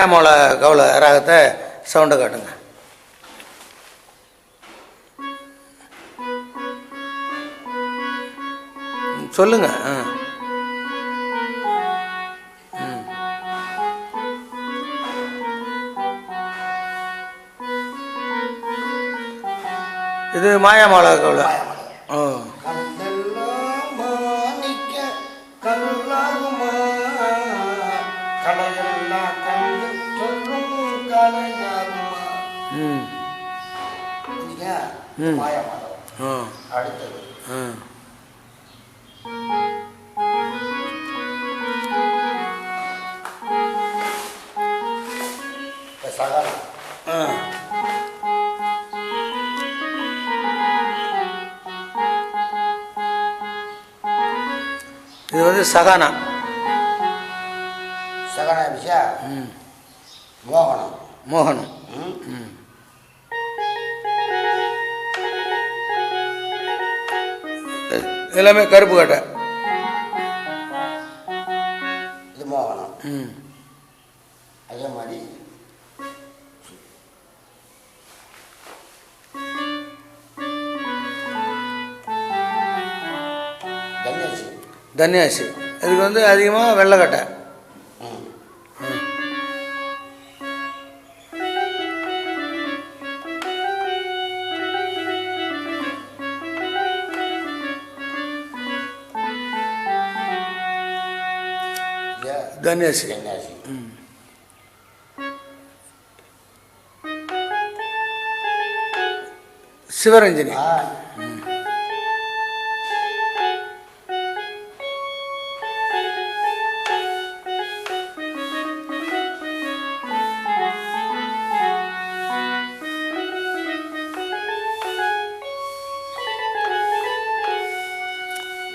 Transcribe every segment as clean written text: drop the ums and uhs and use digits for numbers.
மாயாமோள கவுள ராகத்தை சவுண்டை காட்டுங்க. சொல்லுங்க. இது மாயாமோள கவுள. அடுத்தது இது வந்து சகானா. சகானா விஷா மோகனம். மோகனம். எல்லாமே கருப்பு கட்டை. இது மோகனம். அதே மாதிரி தன்யாசி. அதுக்கு வந்து அதிகமாக வெள்ளைக்கட்டை. தன்யாசி. சிவரஞ்சனி.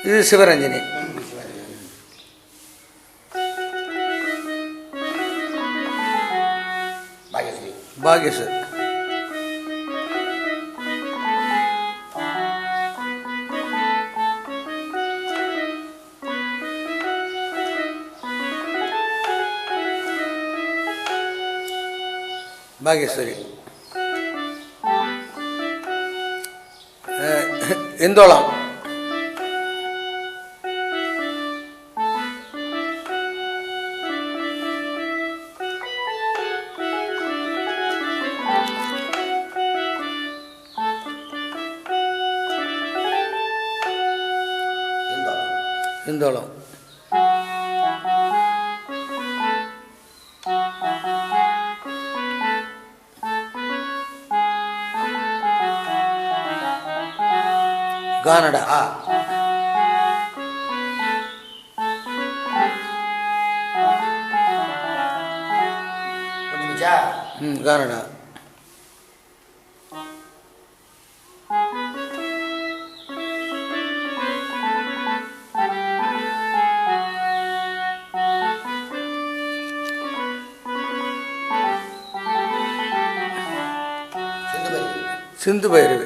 இது சிவரஞ்சனி. பாகேஸ்வர். பாகேஸ்வரி. இந்தோளம். இந்தோளம். கானடா. கானடா. சிந்து பைரவி.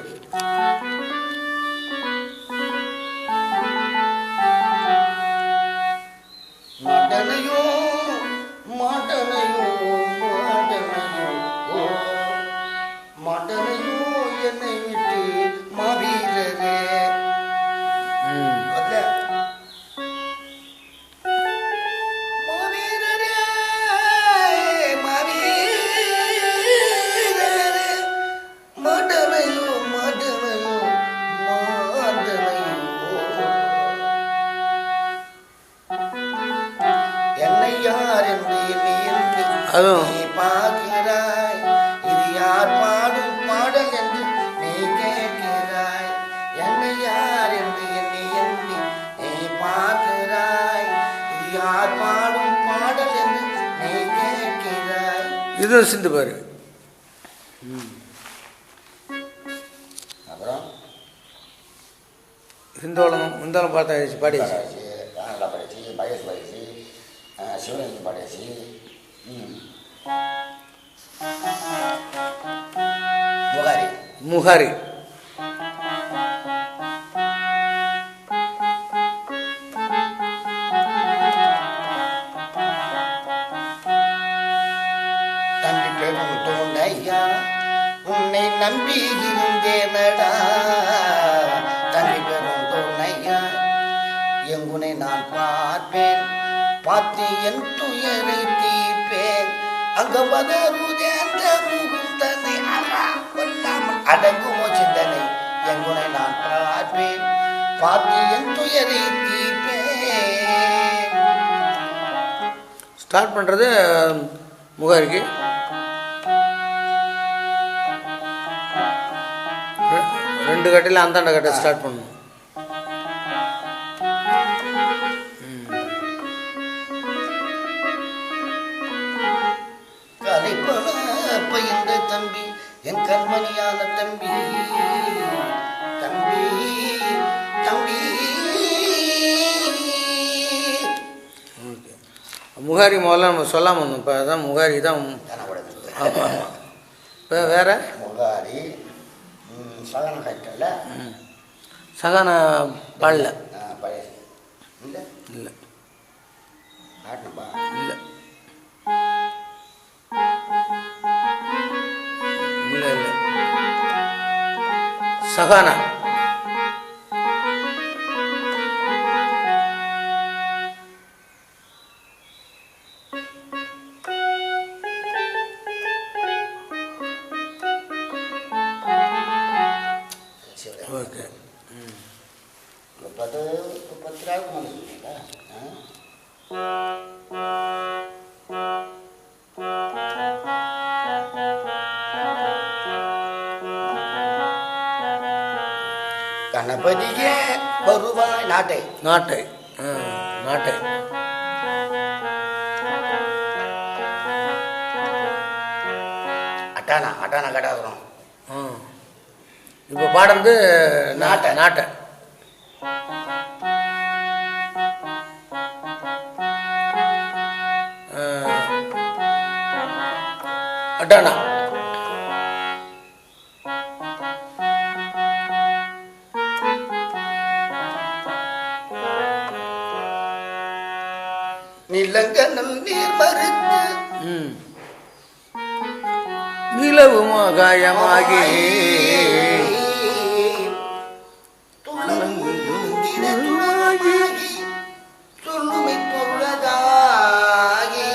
அதுவும் இது யார் பாடும் பாடல் என்று நீ கேட்கிறாய். என்னை யார் என்று எண்ணி எண்ணி நீ பார்க்கிறாய். இது யார் பாடும் பாடல் என்று நீ கேட்கிறாய். இது சிந்து பாரு. அப்புறம் இந்தோளம் பார்த்தாச்சு, பாடியாச்சு. நல்லா படிச்சு, பயசு படிச்சு, சிவரஞ்சனி பாடியாச்சு. முகாரி. நம்பி இருந்தேனடா தம்பி பெரும் துணையா எங்குனை நான் பார்ப்பேன் பார்த்து என் துயரை தீர்ப்பேன் அங்க பதருதே அந்த முகுந்தனை கொல்லாமல் அடங்குமோ சிந்தனை எங்குனை நான் பார்ப்பேன் பார்த்து என் துயரை தீர்ப்பேன். ஸ்டார்ட் பண்ணுறது முகாரிக்கு ரெண்டு கட்டையில் அந்தாண்ட கட்டை ஸ்டார்ட் பண்ணணும். பயின்ற தம்பி என் கண்மணியான தம்பி தம்பி தம்பி முகாரி முதல்ல நம்ம சொல்லாமல் வந்தோம். இப்போ அதான் முகாரி தான். ஆமாம். இப்போ வேற முகாரி சகன கட்டல சகான பாடல பழைய இல்லை இல்லை ஆட்டப்பா இல்லை இல்லை இல்லை சகானா ஓகே. முப்பது கணபதியே வருவாய் நாட்டை நாட்டை நாட்டை அட்டானா அட்டானா கடாதுறோம். இப்போ பாடுறது நாட்டை நாட்டை அட்டானா நிலங்கனல் நீர் மறுத்து நிலவு மகாயமாகி சொல்லுமை பொருளதாகி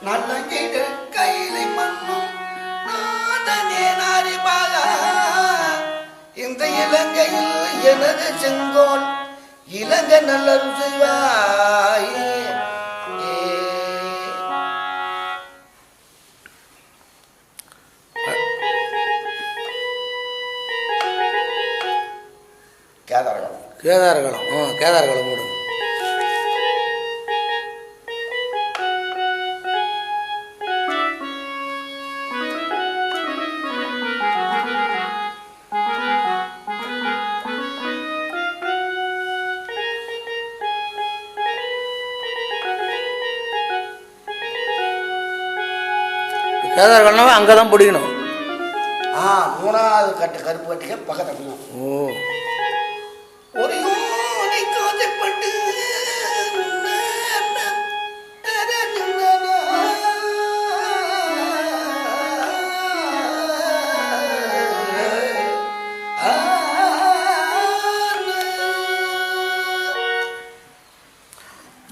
நல்ல கையிலை மண்ணும் நாதனே நாரிபாக இந்த இலங்கையில் எனது செங்கோல் இலங்கை நல்லது செய்வாயே. கேதாரகலம் கேதாரகலம் கேதாரகலம் போடும். கேதாரகலம்னா அங்கே தான் பிடிக்கணும். மூணாவது கட்டு கருப்பு கட்டிக்க பக்கத்தில். ஓ ஒரு காஜப்பட்டு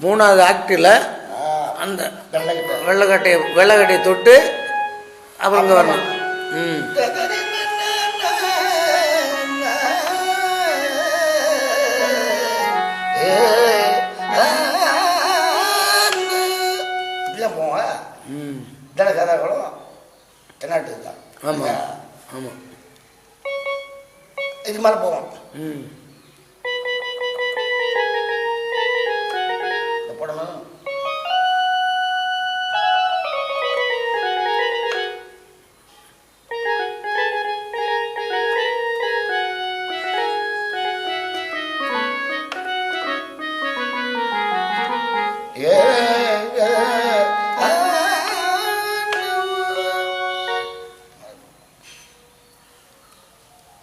மூணாவது ஆக்டில் அந்த வெள்ளைக்கட்டையை தொட்டு அப்புறம் இங்கே வரணும். கதாகளும் தென்னாட்டு தான். ஆமாம் ஆமாம். இது மேலே போவோம். போடணும்.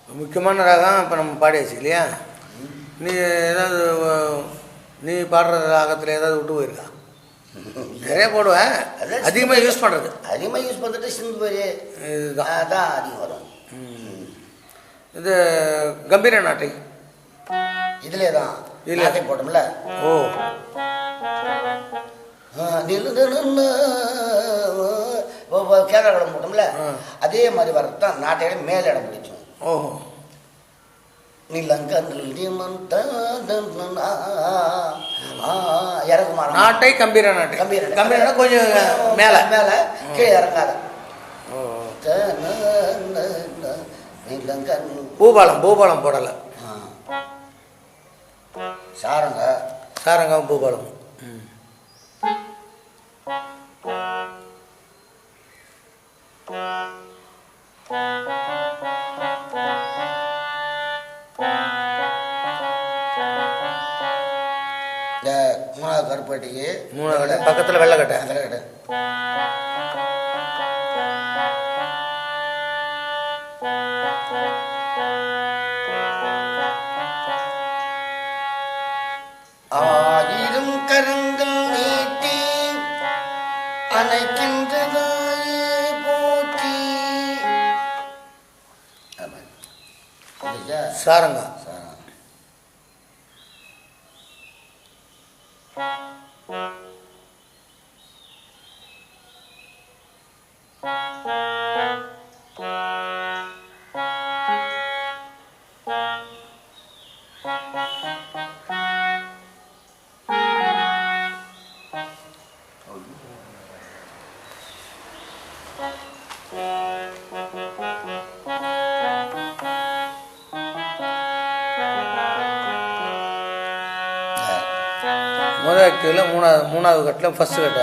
முக்கியமான ராகம் இப்போ நம்ம பாடியாச்சு இல்லையா? நீ ஏதாவது நீ பாடுற ராகத்தில் ஏதாவது விட்டு போயிருக்கா? நிறைய போடுவேன், அதான் அதிகமாக யூஸ் பண்ணுறது. அதிகமாக யூஸ் பண்ணிட்டு சிந்துபரி இதுதான் அதான் அதிகம் வரும். இது கம்பீர நாட்டை இதிலே தான் இதுல. நாட்டை போட்டோம்ல. ஓ கேரளா இடம் போட்டோம்ல, அதே மாதிரி வர்றது தான் நாட்டையில மேல இடம் பிடிச்சோம். ஓஹோ இறங்குமா நாட்டை கம்பீர நாட்டை. கம்பீர கொஞ்சம் மேலே மேலே கீழே இறங்காத. பூபாலம் பூபாலம் போடலை. சாரங்க சாரங்கம் பூபாலம். இந்த மூணாவது கருப்பட்டிக்கு மூணாவது பக்கத்தில் வெள்ளைக்கட்டை. வெள்ளைக்கட்டை ஆயிரம் கரங்கள் நீட்டி அணைக்கின்றதாயே போற்றி. சாரங்கா. முதல் ஆக்டிவில் மூணாவது கட்டில் ஃபஸ்ட்டு கட்டை.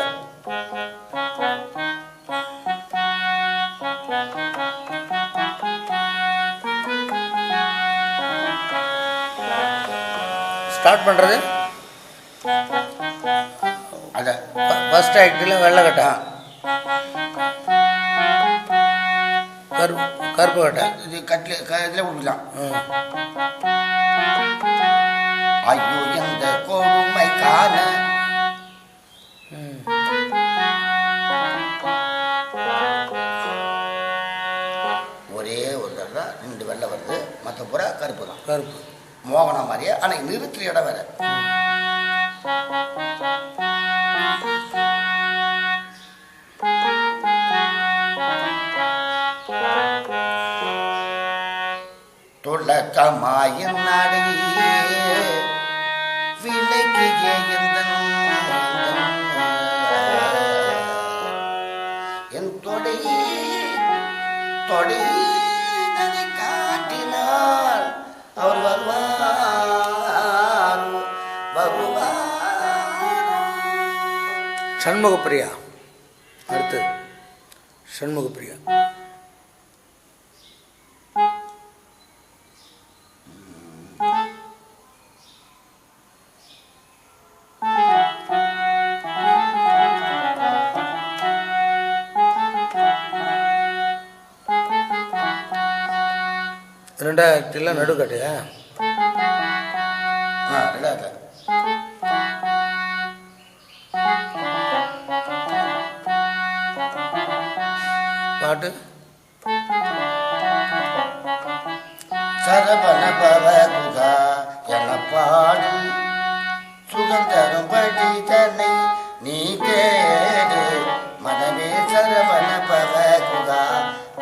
ஸ்டார்ட் பண்ணுறது அட ஃபஸ்ட் ஆக்டில் வெள்ளைக்கட்டை, கருப்பு கட்டை. இது கட்டில் இதில் கொடுக்கலாம். ஐயோ எந்த கொடுமை காண ஒரே ஒரு தடவை 2 வெள்ளை வருது, மற்ற பூரா கருப்பு தான். கருப்பு மோகனா மாதிரியே, ஆனால் நிறுத்துற இடம் வேற. தொடக்கமாயின் நடையே விலகிய என் தொடை தொடை காட்டினார் அவர் வருவார் வருவார். சண்முகப்பிரியா. அடுத்து சண்முகப்பிரியா. ரெண்டாயிரத்துல நடுக்கட்டையா? ரெண்டாயிரத்துல பாட்டு சரவண பவகுகா என பாடு சுகந்தரும்படி தன்னை நீ தேடு மனமே. சரவண பவகுகா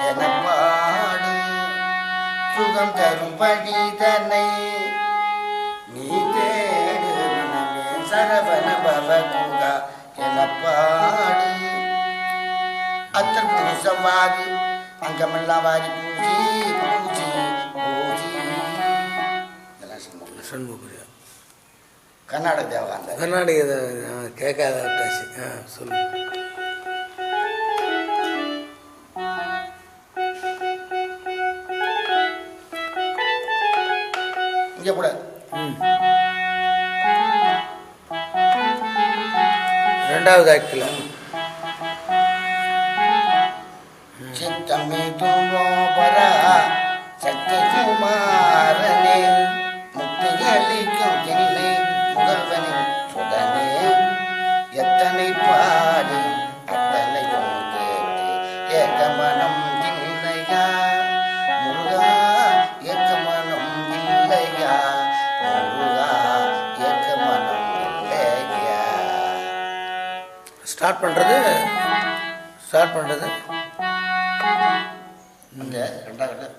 என பாடு சுகம் தரும்படி தன்னை நீ தேடு மனமே. சரவண பவகுகா என பாடு அத்தனை சவாது அங்கமெல்லாம் வாரி பூஜி பூஜி பூஜி. இதெல்லாம் சண்முகப்பிரியா. கர்நாடக தேவகாந்தர். கர்நாடக கேட்காத சொல்லு. இங்கே கூட ரெண்டாவது ஆக்டில் சித்தமிதுவோபரா சக்திகுமாரனே முக்தியளிக்கும் இல்லை முதல்வனின் சுதனே எத்தனை ஸ்டார்ட் பண்ணுறது இந்த ரெண்டாவது கட்டை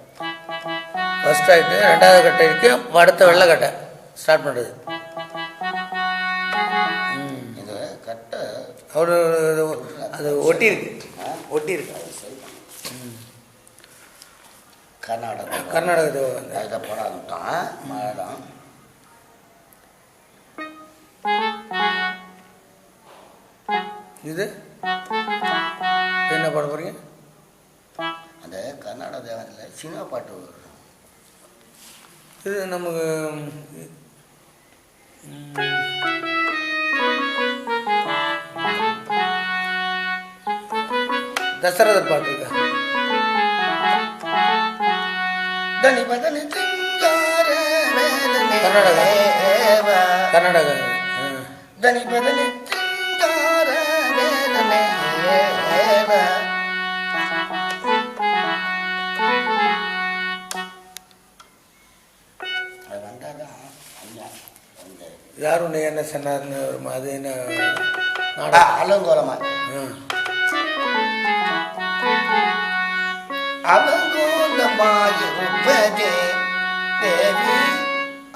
ஃபஸ்ட் ஆகிட்டு ரெண்டாவது கட்டைக்கு அடுத்த வெள்ளை கட்டை ஸ்டார்ட் பண்ணுறது. இந்த கட்டை ஒரு அது ஒட்டியிருக்கு. கர்நாடகத்தை இதை போட ஆரம்பிட்டான் மழைதான். இது என்ன பாட போகிறீங்க? அந்த கர்நாடக தேவனில் சினிமா பாட்டு இது நமக்கு தசரதர் பாட்டு இருக்கா? கர்நாடகா யார் உன்னை என்ன சொன்னார்னு வருமா? அது என்ன அலங்கோலமா அலங்கோலமாயிருப்பதே தேவி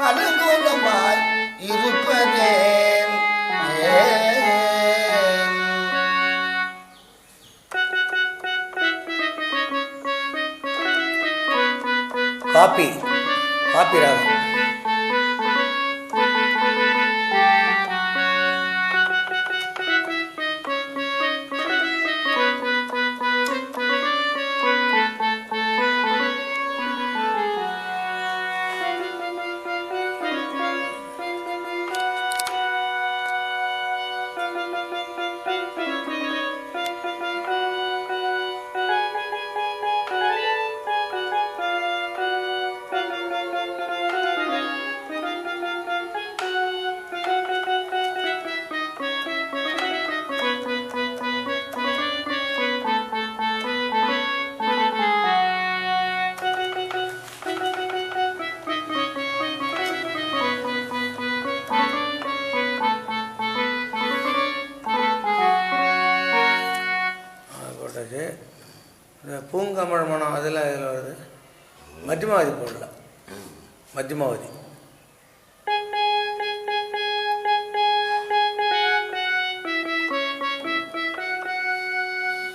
அலங்கோலமாய் இருப்பதே காப்பி ராகம். இந்த பூங்கமழ் மனம் அதெல்லாம் இதில் வருது. மத்தியமாவதி போடலாம். மத்தியமாவதி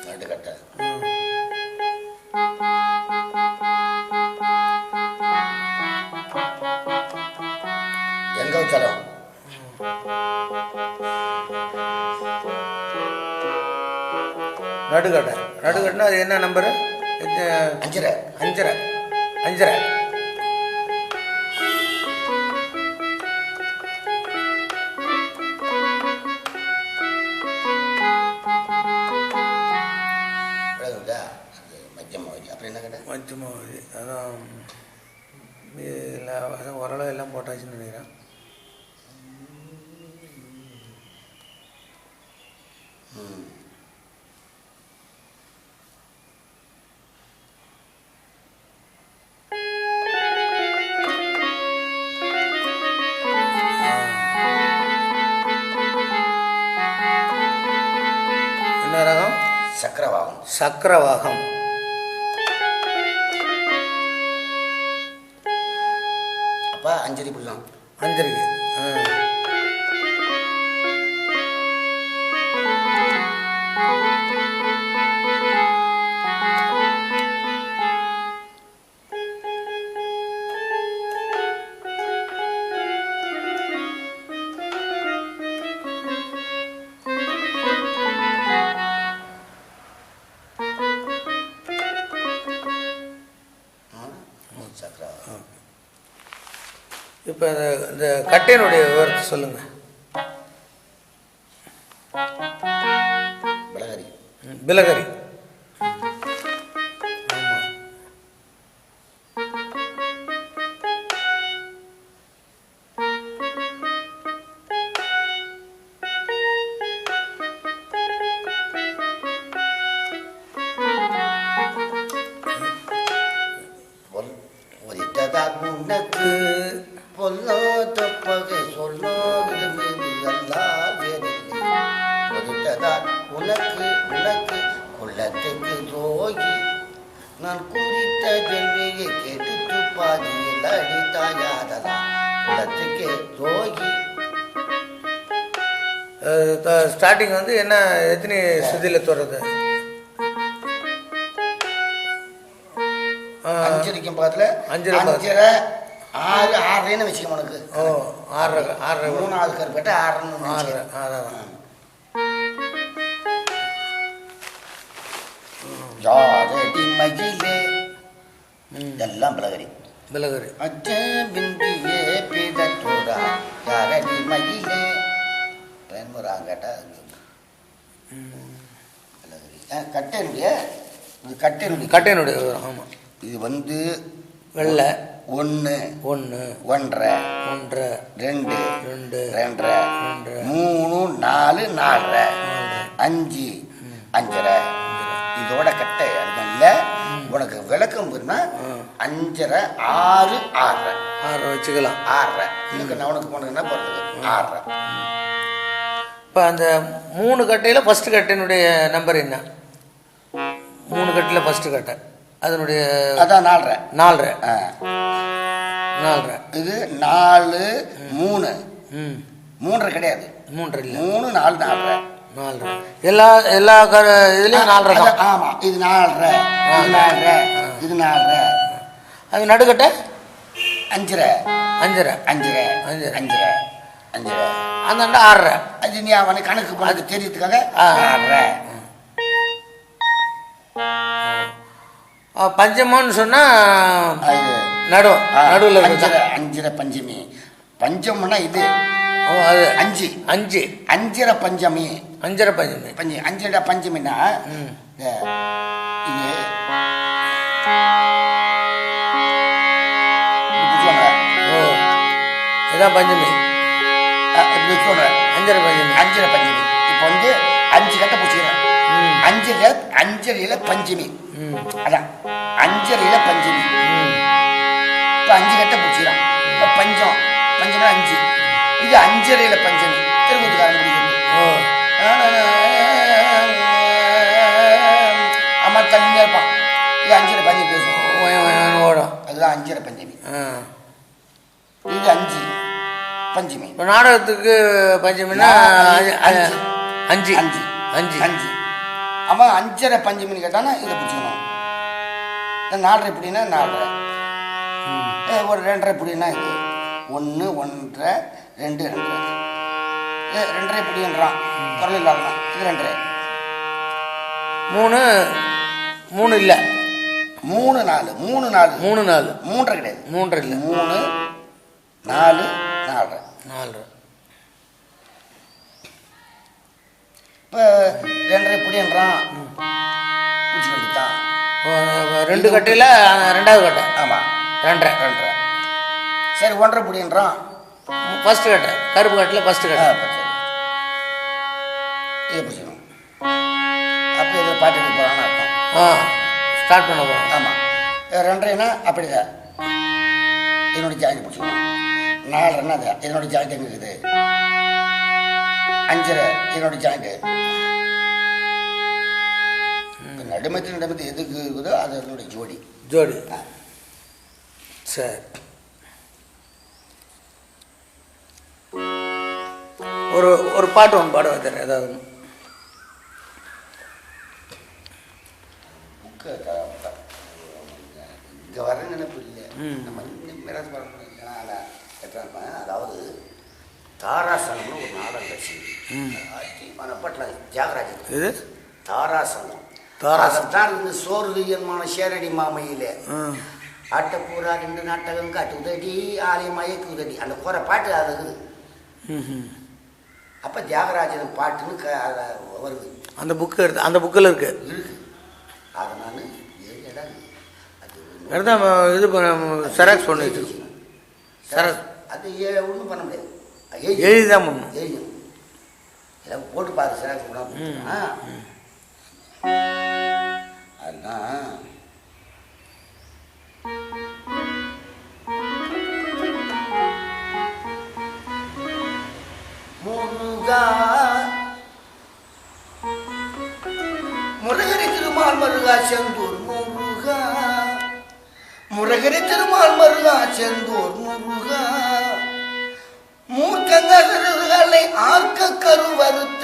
நடுக்கட்டை எங்க வச்சாலும் நடுக்கட்டுனா அது என்ன நம்பரு? அஞ்சரை மத்தியமாவதி அதான் ஓரளவு எல்லாம் போட்டாச்சுன்னு நினைக்கிறேன். என்ன ரகம்? சக்கரவாகம். அப்பா அஞ்சரி புல்லாம் அஞ்சரிக்கு இப்போ இந்த கட்டையினுடைய விவரத்தை சொல்லுங்கள். பிலகரி உனக்கு பொல்லாத பகை சொல்லாத மீது எல்லா வேறில்லை நான் குறித்த கேள்வியை கேட்டு துப்பாக்கியில் அடித்தாயாதலா குலத்துக்கே துரோகி. ஸ்டார்டிங் வந்து என்ன எத்தனை சுதியில் தொடருது? அஞ்சரிக்கும் பக்கத்தில் அஞ்சரை 6 வச்சுக்க உனக்கு. ஓ 6 மூணாவது கருப்பேட்டை 6 யாரடி மகிழே இதெல்லாம் பிளகரி அச்ச பிந்தியே பிதத்துரா யாரடி மகிழே கேட்டா பிளகரி கட்டையனுடைய ஆமாம். இது வந்து வெள்ளை 1 1 1 1 2 2 2 3 4 4 5 5 இதோட கட்டை அதுல உனக்கு விளக்கம் புரியுமா? 5 6 6 வச்சுக்கலாம். 6 இதுக்கு உனக்கு போனது என்ன போடுறது 6. இப்போ அந்த 3 கட்டையில் ஃபஸ்ட்டு கட்டையினுடைய நம்பர் என்ன? 3 கட்டையில் ஃபஸ்ட்டு கட்டை அதனுடைய அதான் 4 4 இது 4 3 3 கிடையாது. 3 இல்லை 3 4 4 எல்லா இதுலேயும் 4 தான். ஆமாம் இது 4 இது 4 அது நடுக்கட்டை 5 அந்த 6 அது நீ அவனை கணக்கு பண்ணது தெரியறதுக்காக 6 பஞ்சமம்னு சொன்னால் நடுவில் 5 பஞ்சமி. பஞ்சம்னா இது அது 5 பஞ்சமி 5 பஞ்சமின்னா இது இதான் பஞ்சமி. இப்படி சொல்றேன் 5 பஞ்சமி. இப்போ வந்து 5 கட்டை பிடிச்சிக்கிறேன். 5 பஞ்சமி அதான் 5 பஞ்சமி. இப்போ 5 கட்டை பிடிச்சிக்கிறான். இப்போ பஞ்சம் 5 இது 5 பஞ்சமி. திருப்பத்துக்காரன் பிடிக்கிறது. அம்மா தள்ளியே இருப்பான். இது 5 பஞ்சமி பேசுவோம் ஓடும். அதுதான் 5 பஞ்சமி. இது 5 பஞ்சமி. இப்போ நாடகத்துக்கு பஞ்சமின்னா 5 அவன் 5 பஞ்சமின்னு கேட்டானா இதை பிடிச்சிக்கணும். 4 எப்படின்னா 4 ஒரு 2 எப்படின்னா இது 1 1 2 2 எப்படின்றான் குரல் இல்லாதான் இது 2 3 இல்லை 3 4 3 கிடையாது 3 இல்லை 3 4 4 இப்போ 2 எப்படின்றான் பூச்சி வேண்டித்தான் 2 கட்டையில் 2வது கட்டை. ஆமாம் 2 சரி 1 எப்படின்றான் ஃபஸ்ட்டு கட்டை கருப்பு கட்டில் ஃபஸ்ட்டு கட்டை. இதை பிடிச்சிக்கணும். அப்போ இதில் பாட்டு எடுக்க போகிறான்னு அர்த்தம். ஸ்டார்ட் பண்ண போகிறோம். ஆமாம் 2ன்னா அப்படிதான் இதனுடைய ஜாயிண்ட் பிடிச்சிக்கணும். 4 அது இதனுடைய ஜாயிண்ட் எங்கே இருக்குது? 5 இதனுடைய ஜாயிண்ட் நடுமத்து எதுக்கு இருக்குதோ அது அதனுடைய ஜோடி. சரி ஒரு பாட்டு ஒன்று பாட வைத்தேன் ஏதாவது புக்கு இங்கே வர நினைப்பு இல்லை. நம்ம மிராஸ் படம் அதாவது தாராசங்கம்னு ஒரு நாடகம் கட்சி மனப்பட்டில் தியாகராஜன் இது தாராசங்கம் தான் இருந்து சோறுமான ஷேரடி மாமையில் ஆட்டப்பூரா 2 நாட்டகம் காட்டு உதடி ஆலய மயக்கு உதடி அந்த போகிற பாட்டு அது இருக்குது. அப்போ தியாகராஜன் பாட்டுன்னு வருது. அந்த புக்கு எடுத்து அந்த புக்கில் இருக்கு அதை நான் அது இது செராக்ஸ் பண்ணி வச்சுருக்கோம். அது ஒன்றும் பண்ண முடியாது. எழுதிதான் பண்ணணும். எழுதணும் எல்லாம் போட்டு பாரு செராக்ஸ் பண்ண அதுதான் முருகனை திருமால் மருகா செந்தூர் முருகா முருகரி திருமால் மருகா செந்தூர் முருகா மூர்க்கங்க சுரர்களை ஆர்க்க கருவறுத்த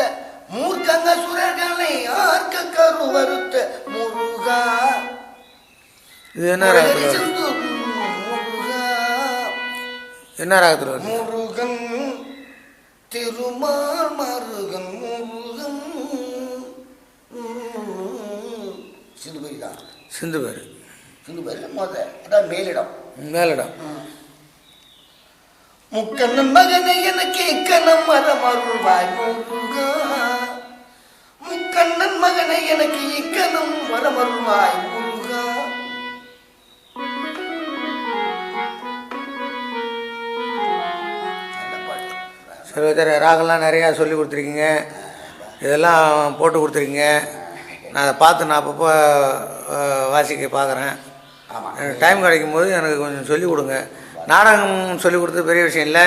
மூர்க்கங்க சுரர்களை ஆர்க்க கருவறுத்த முருகா. இது என்ன ராகத்தில் செந்தூர் முருகா என்ன ராகத்தில் வருது? முருகன் திருமால் மருகன் முருகன். சிந்து பேர் தான். சிந்து பேர். சிந்து பேர் அதான் மேலிடம். மேலிடம். முக்கண்ணன் மகனை எனக்கு இக்கணம் வரமருள்வாய் முருகா. முக்கண்ணன் மகனை எனக்கு இக்கணம் வரமருள்வாய் முருகா. சரி, ராகம்லாம் நிறையா சொல்லி கொடுத்துருக்கீங்க, இதெல்லாம் போட்டு கொடுத்துருக்கீங்க. நான் அதை பார்த்து நான் அப்பப்போ வாசிக்க பார்க்குறேன். எனக்கு டைம் கிடைக்கும் போது எனக்கு கொஞ்சம் சொல்லிக் கொடுங்க. நாடகம் சொல்லிக் கொடுத்தது பெரிய விஷயம் இல்லை,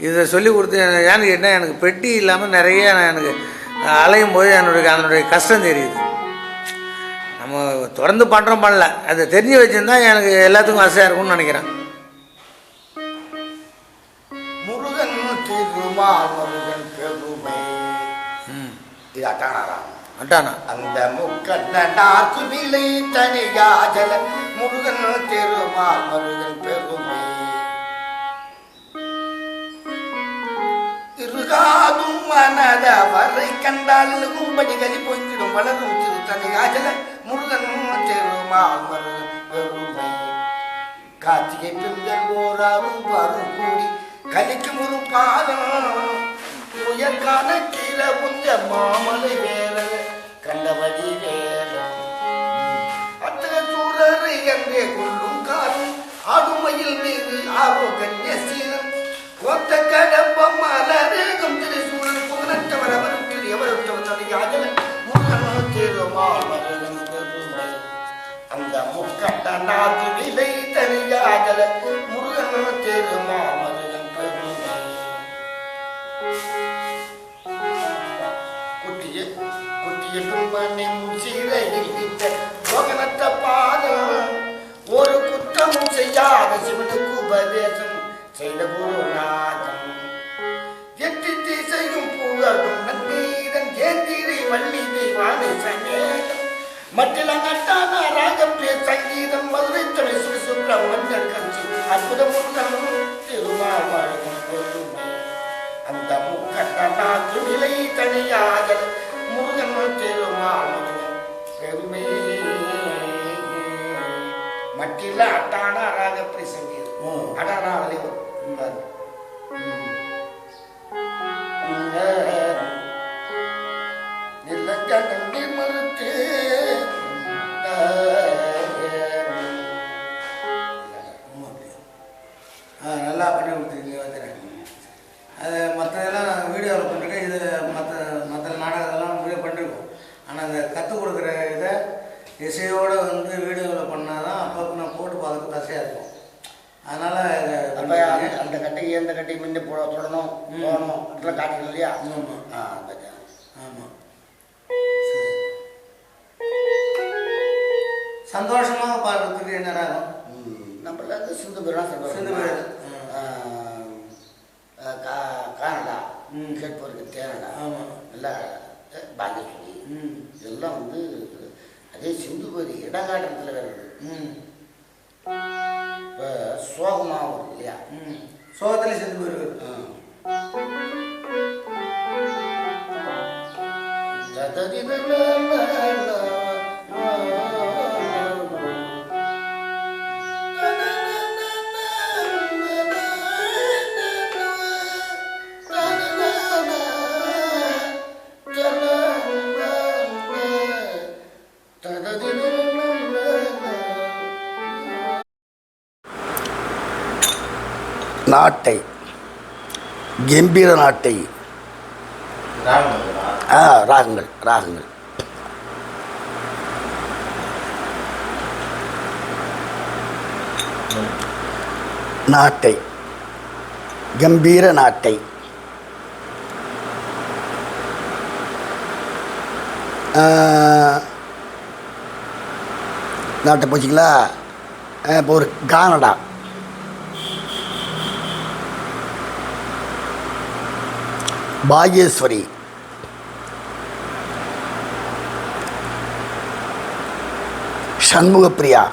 இதை சொல்லிக் கொடுத்து ஏன்னு கேட்டால் எனக்கு பெட்டி இல்லாமல் நிறைய எனக்கு அலையும் போது அதனுடைய கஷ்டம் தெரியுது. நம்ம தொடர்ந்து பண்ணுறோம் பண்ணல, அதை தெரிஞ்சு வச்சுருந்தா எனக்கு எல்லாத்துக்கும் வசதியாக இருக்கும்னு நினைக்கிறேன். முருகன் திருமால் முருகன் பெருமை. இது அட்டானா அட்டானா. அந்த முக்கண்ணாக்கு விலை தனியாஜல முருகன் திருமால் முருகன் பெருமை. இருகாதும் மனத வரை கண்டால் கும்படி கலி பொங்கிடும் வளரும் திரு தனியாஜல முருகன் திருமால் முருகன் பெருமை. கார்த்திகை பெண்கள் ஓராரும் வரும் கூடி கலிக்கும் ஒரு பாதம் உயர்கான கீழே உஞ்ச மாமலை வேற கண்டபடி வேற அத்தக சூழரை என்றே கொள்ளும் காலம் ஆடுமையில் மீது ஆரோக்கிய சீரம் கொத்த கடப்பம் மலரேகம் திருசூழல் புகழற்றவர் அவரும் திரு எவருற்றவர் தனியாஜல முருகன் திருமால் மருகன் பெருமை. அந்த முக்கட்ட நாட்டு விலை தனியாஜல முருகன் திருமால் மருகன் பெருமை. குட்டிய கும்பனை முச்சீரையில் விட்ட மோகனத்த பாதம் ஒரு குற்றமும் செய்யாத சிவனுக்கு உபதேசம் செய்த குருநாதம். எட்டு திசையும் புகழும் நன்னீரன் ஏந்திரை வள்ளி தெய்வானை சங்கேதம் மட்டில நட்டான ராகப்பிய சங்கீதம் மதுரை தமிழ் சுப்பிரமணியர் கட்சி அற்புத முருகன் திருமால் மருகன் பெருமை. அந்த முக்கண்ணாக்கு விலை தனியாக முருகன் திருமால் முருகன் பெருமை. மட்டில அட்டான ராகப்பிய சங்கீதம் அடானாலே நன்றி மறுத்து நல்லா பண்ணி கொடுத்துருக்கீங்க, வந்துடுறேன். அது மற்றதெல்லாம் நாங்கள் வீடியோவில் பண்ணிருக்கேன், இது மற்ற நாடகத்தெல்லாம் வீடியோ பண்ணிருக்கோம். ஆனால் அந்த கற்றுக் கொடுக்குற இதை இசையோடு வீடியோவில் பண்ணால் தான் அப்பப்போ நான் போட்டு பார்க்கறதுக்கு வசதியாக இருக்கும். அதனால் அந்த கட்டைக்கு எந்த கட்டைக்கு முன்னே தொடணும் போகணும் அதெல்லாம் காட்டிக்கணும் இல்லையா? ஆமாம். சந்தோஷமாக பாடுறதுக்கு என்ன ராகம்? நம்மள சிந்து பேர் சிந்து பேர். கானடா கேட்பவருக்கு தேனடா நல்லா பாண்டிச்சேரி இதெல்லாம் அதே சிந்து பேர் இடங்காட்டத்தில் வேறு இப்போ சோகமாக வரும் இல்லையா? சோகத்தில் சிந்து பேர். நாட்டை கம்பீர நாட்டை ராகங்கள் நாட்டை கம்பீர நாட்டை நாட்டை போச்சிங்களா? இப்போ ஒரு கானடா, பாகேஸ்வரி, சண்முகப்பிரியா,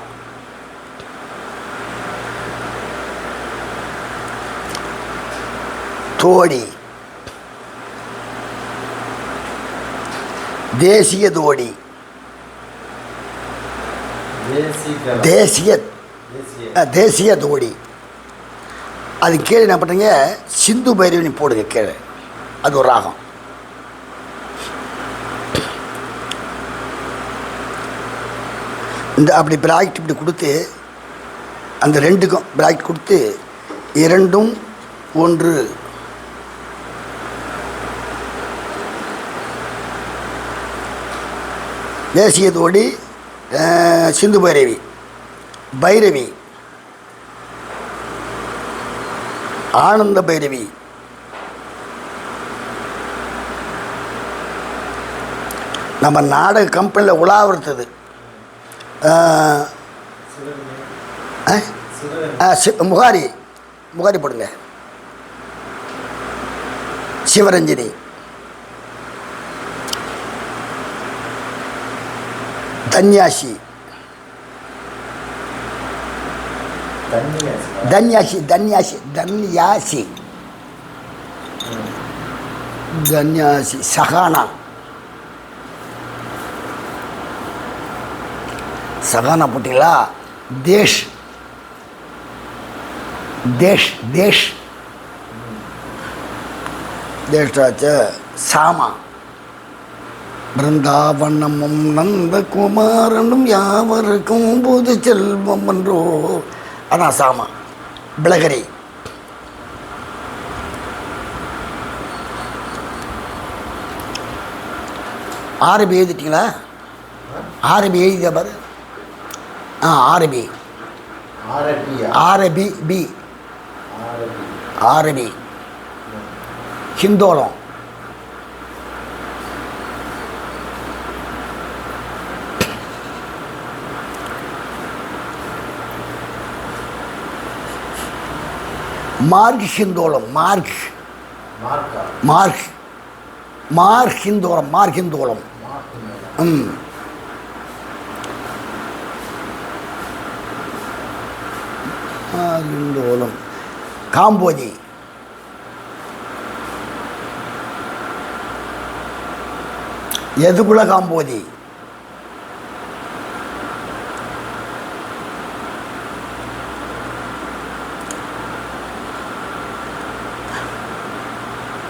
தோடி, தேசிய தோடி, தேசிய தோடி. அது கீழே என்ன பண்ணுறீங்க, சிந்து பைரவினி போடுங்க கீழே, அது ஒரு ராகம். இந்த அப்படி பிராக்ட் இப்படி கொடுத்து அந்த ரெண்டுக்கும் பிராக்ட் கொடுத்து 2 1 தேசிய தோடி, சிந்து பைரவி, பைரவி, ஆனந்த பைரவி, நம்ம நாடக கம்பெனியில் உலாவறது. முகாரி, முகாரி போடுங்க. சிவரஞ்சனி, தன்யாசி, தன்யாசி, தன்யாசி, தன்யாசி, தன்யாசி, சகானா, சகானா போட்டிங்களா? தேஷ், தேஷ், தேஷ், தேஷ்டாச்ச. சாமா, பிருந்தாவனமும் நந்தகுமாரனும் யாவருக்கும் புது செல்வம் என்றோ, அதான் சாமா. பிளகரி, ஆரபி எழுதிட்டீங்களா? ஆரபி எழுதிய பாரு. ஆரபி, ஆரபி, பி, Arabhi, Hindolam, mark Hindolam, mark, mark, mark Hindolam, mark Hindolam. மார்கிந்தோளம். காம்போதி, எதுக்குள்ள காம்போதி,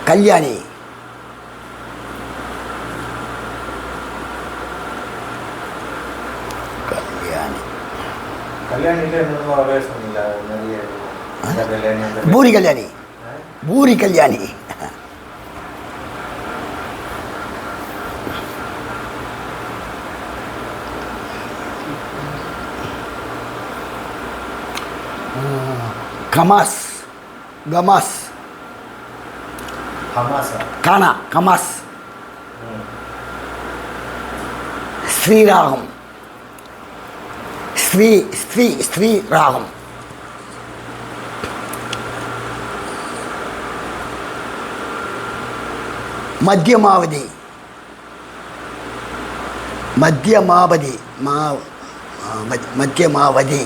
கல்யாணி, பூரி கல்யாணி, பூரி கல்யாணி, கமாஸ், கமாஸ், கானா, கமாஸ், ஸ்ரீராகம், ஸ்ரீ, ஸ்ரீ, ஸ்ரீராகம், மத்தியமாவதி, மத்தியமாவதி, மத்தியமாவதி, மத்தியமாவதி,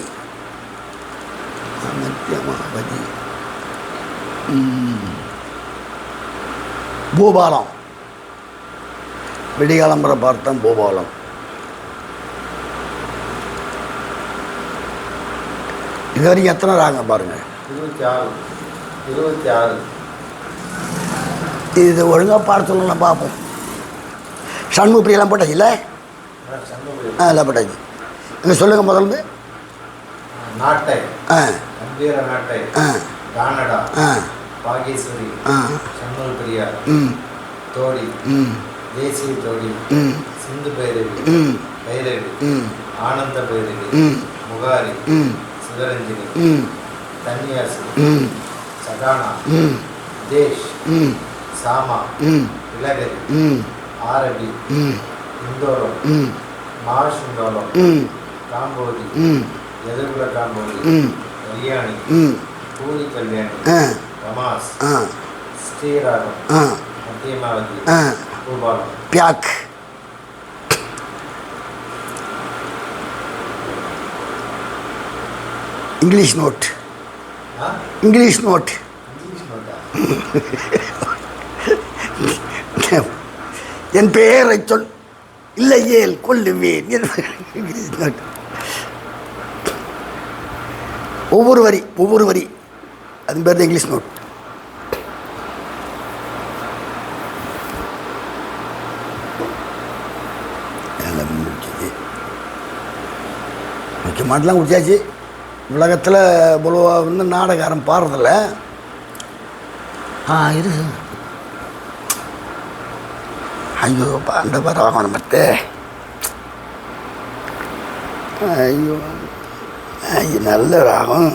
பூபாலம், விடிகாலம்பரை பார்த்தோம். பூபாலம், இது வரைக்கும் எத்தனை ராங்க பாருங்க? 26. இது ஒழுங்காக பாட சொல்லலாம் பார்ப்போம். சண்முகப்பிரியெல்லாம் போட்டாச்சு இல்லை? எல்லாம் போட்டாச்சு. இங்கே சொல்லுங்கள் முதல்ல. நாட்டை, கம்பீர நாட்டை, கானடா, பாகேஸ்வரி, சண்முகப்பிரியா, தோடி, தேசிய தோடி, சிந்து பைரவி, பைரவி, ஆனந்த பைரவி, முகாரி, சிவரஞ்சனி, தன்யாசி, சகானா, தேஷ், சாமா, பிளகரி, ஆரபி, இந்தோரம், மாஷிந்தோரம், காம்போதி, எதிர்குல காம்போதி, கல்யாணி, பூரி கல்யாணி, தமாஸ், ஸ்ரீராகம், மத்தியமாவதி, பூபாலம். பியாக். English note. English note. என் பெயரை சொல் இல்லையேல் கொல்லுவேன். English note. ஒவ்வொரு வரி அது பேர் தான் இங்கிலீஷ் நோட். முக்கியமானலாம் குடிச்சாச்சு. உலகத்தில் பொதுவாக வந்து நாடகாரம் பாடுறதில்ல. இரு ஐயோ அந்த ராகம் மற்ற ஐயோ ஐயோ நல்ல ராகம்.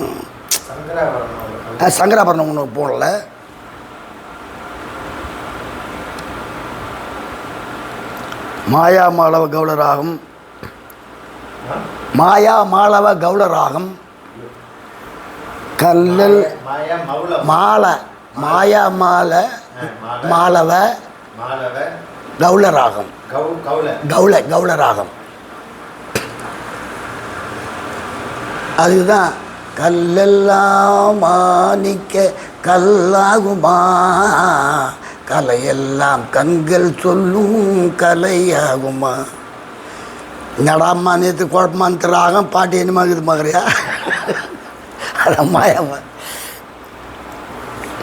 சங்கராபரணம் ஒன்று போடல. மாயா மாளவ கௌள ராகம். மாயா மாளவ கௌள ராகம். கல்லல் மாலை மாயா மால மாளவ கௌள ராகம். கௌள ராகம். அதுதான் கல்லெல்லாம் மாணிக்க கல்லாகுமா, கலையெல்லாம் கண்கள் சொல்லும் கலையாகுமா. நடாமா நேற்று குழப்பமான்னு ராகம் பாட்டு என்னமா இருக்குது மகரையா. அதான் மாயாமா.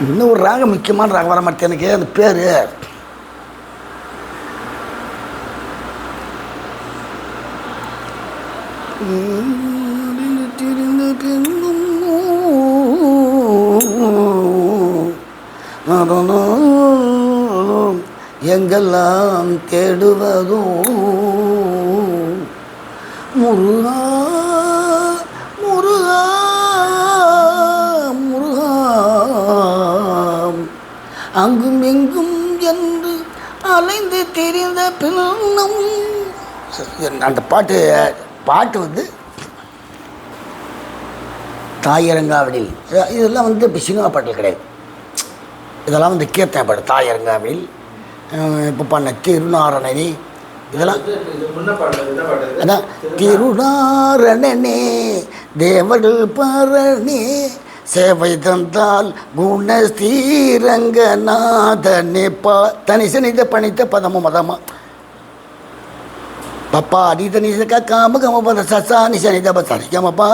இன்னும் ஒரு ராகம் முக்கியமான ராகம் வர மாட்டேன் எனக்கு அந்த பேர். எங்கெல்லாம் தேடுவதும் முருகா முருகா முருகா அங்கும் எங்கும் என்று அலைந்து தெரிந்த பின்னும். அந்த பாட்டு வந்து தாயரங்காவடில். இதெல்லாம் வந்து இப்போ சினிமா பாட்டில் கிடையாது. இதெல்லாம் வந்து கீர்த்தனை பாட்டு. தாயரங்காவடில் இப்போ பண்ண திருநாரணனே இதெல்லாம் அதான் திருநாரணனே தேவர்கள் பரணே சேவை தந்தால் குணஸ்தீரங்கநாதனே தனிசனித பணித்த பதம மதமா பப்பா அடிதனிச காம கம பத சசா நிசனித பசனிகமப்பா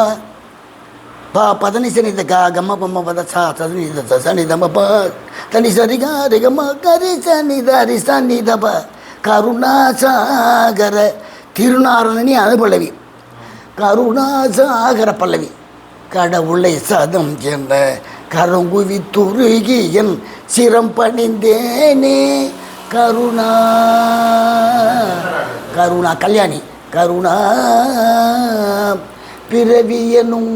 பா பதனிசனித கா கம பம பத சா சனித சனிதமப்பா தனி சரிகா ரிகம கரி சனித ரிசனிதப கருணாசாகர திருநாரணனி அனுபல்லவி. கருணாசாகர பல்லவி. கடவுளை சதம் என்ற கருங்குவி துருகி என் சிரம் பணிந்தேனே கருணா கருணா கல்யாணி கருணா பிறவியனும்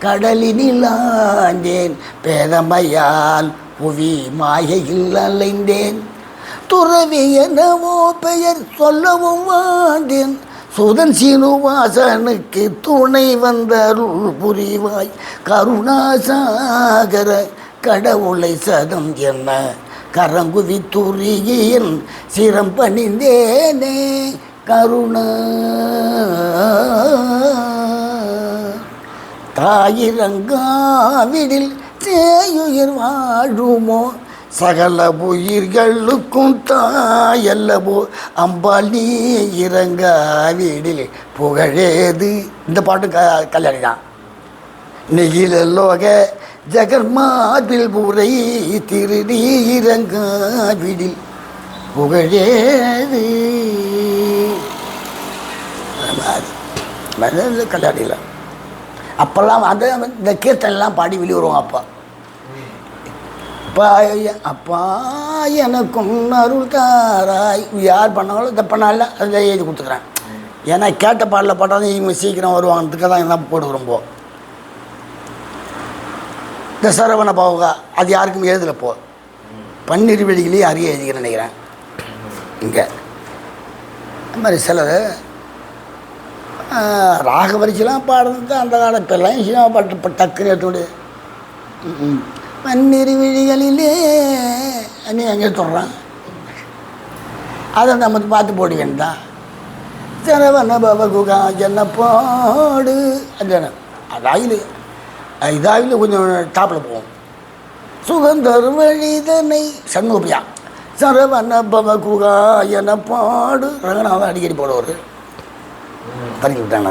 கடலினில் ஆண்டேன் பேதமையால் புவி மாயையில் அலைந்தேன் துறவி எனவோ பெயர் சொல்லவும் வாண்டேன் சுதன் சீனுவாசனுக்கு துணை வந்தருள் புரிவாய் கருணாசாகர கடவுளை சதம் என்ன கரங்குவி துரியின் சிரம் பணிந்தேனே கருணா தாயிரங்காவிடில் சேயுயிர் வாழுமோ சகல உயிர்களுக்கும் தாயல்லவோ அம்பாள் நீ இறங்காவிடில் புகழேது. இந்த பாட்டு கல்யாணி தான். நெகிலோக ஜெகன்மாதில் உரை திருநீ இறங்காவிடில் புகழேது. கல்யாணியில் அப்போல்லாம் அந்த இந்த கீர்த்தனெல்லாம் பாடி வெளியே வருவாங்க. அப்பா எனக்கும் அருள் தாராய். யார் பண்ணாலும் இதை பண்ணால அதை எழுதி கொடுத்துக்கிறேன். ஏன்னா கேட்ட பாடலில் போட்டாலும் இவங்க சீக்கிரம் வருவாங்கிறதுக்காக தான் என்ன போட்டு வரும்போ. இந்த சரவண பாவுகா அது யாருக்கும் எழுதலை போ. பன்னீர் வெளியிலேயே அறிய எழுதிக்கிறேன் நினைக்கிறேன். இங்கே இந்த மாதிரி சிலர் ராக வரிசைலாம் பாடுறது அந்த காலம் இப்போல்லாம் சினிமா பாட்டு இப்போ டக்குன்னு எடுத்துவிடு பன்னிரு விழிகளிலே நீ எங்கே சொல்கிறான் அதை நம்ம பார்த்து போட வேண்டாம் சரவண பவகுகா என்ன பாடு அந்த அதாயில் இதாயில் கொஞ்சம் டாப்பில் போவோம் சுகந்தர் வழிதனை சண்முகப்பியா சரவண பவகுகா என பாடு ரங்கநாதன் அடிக்கடி போடுவார் பண்ணி விட்டாங்க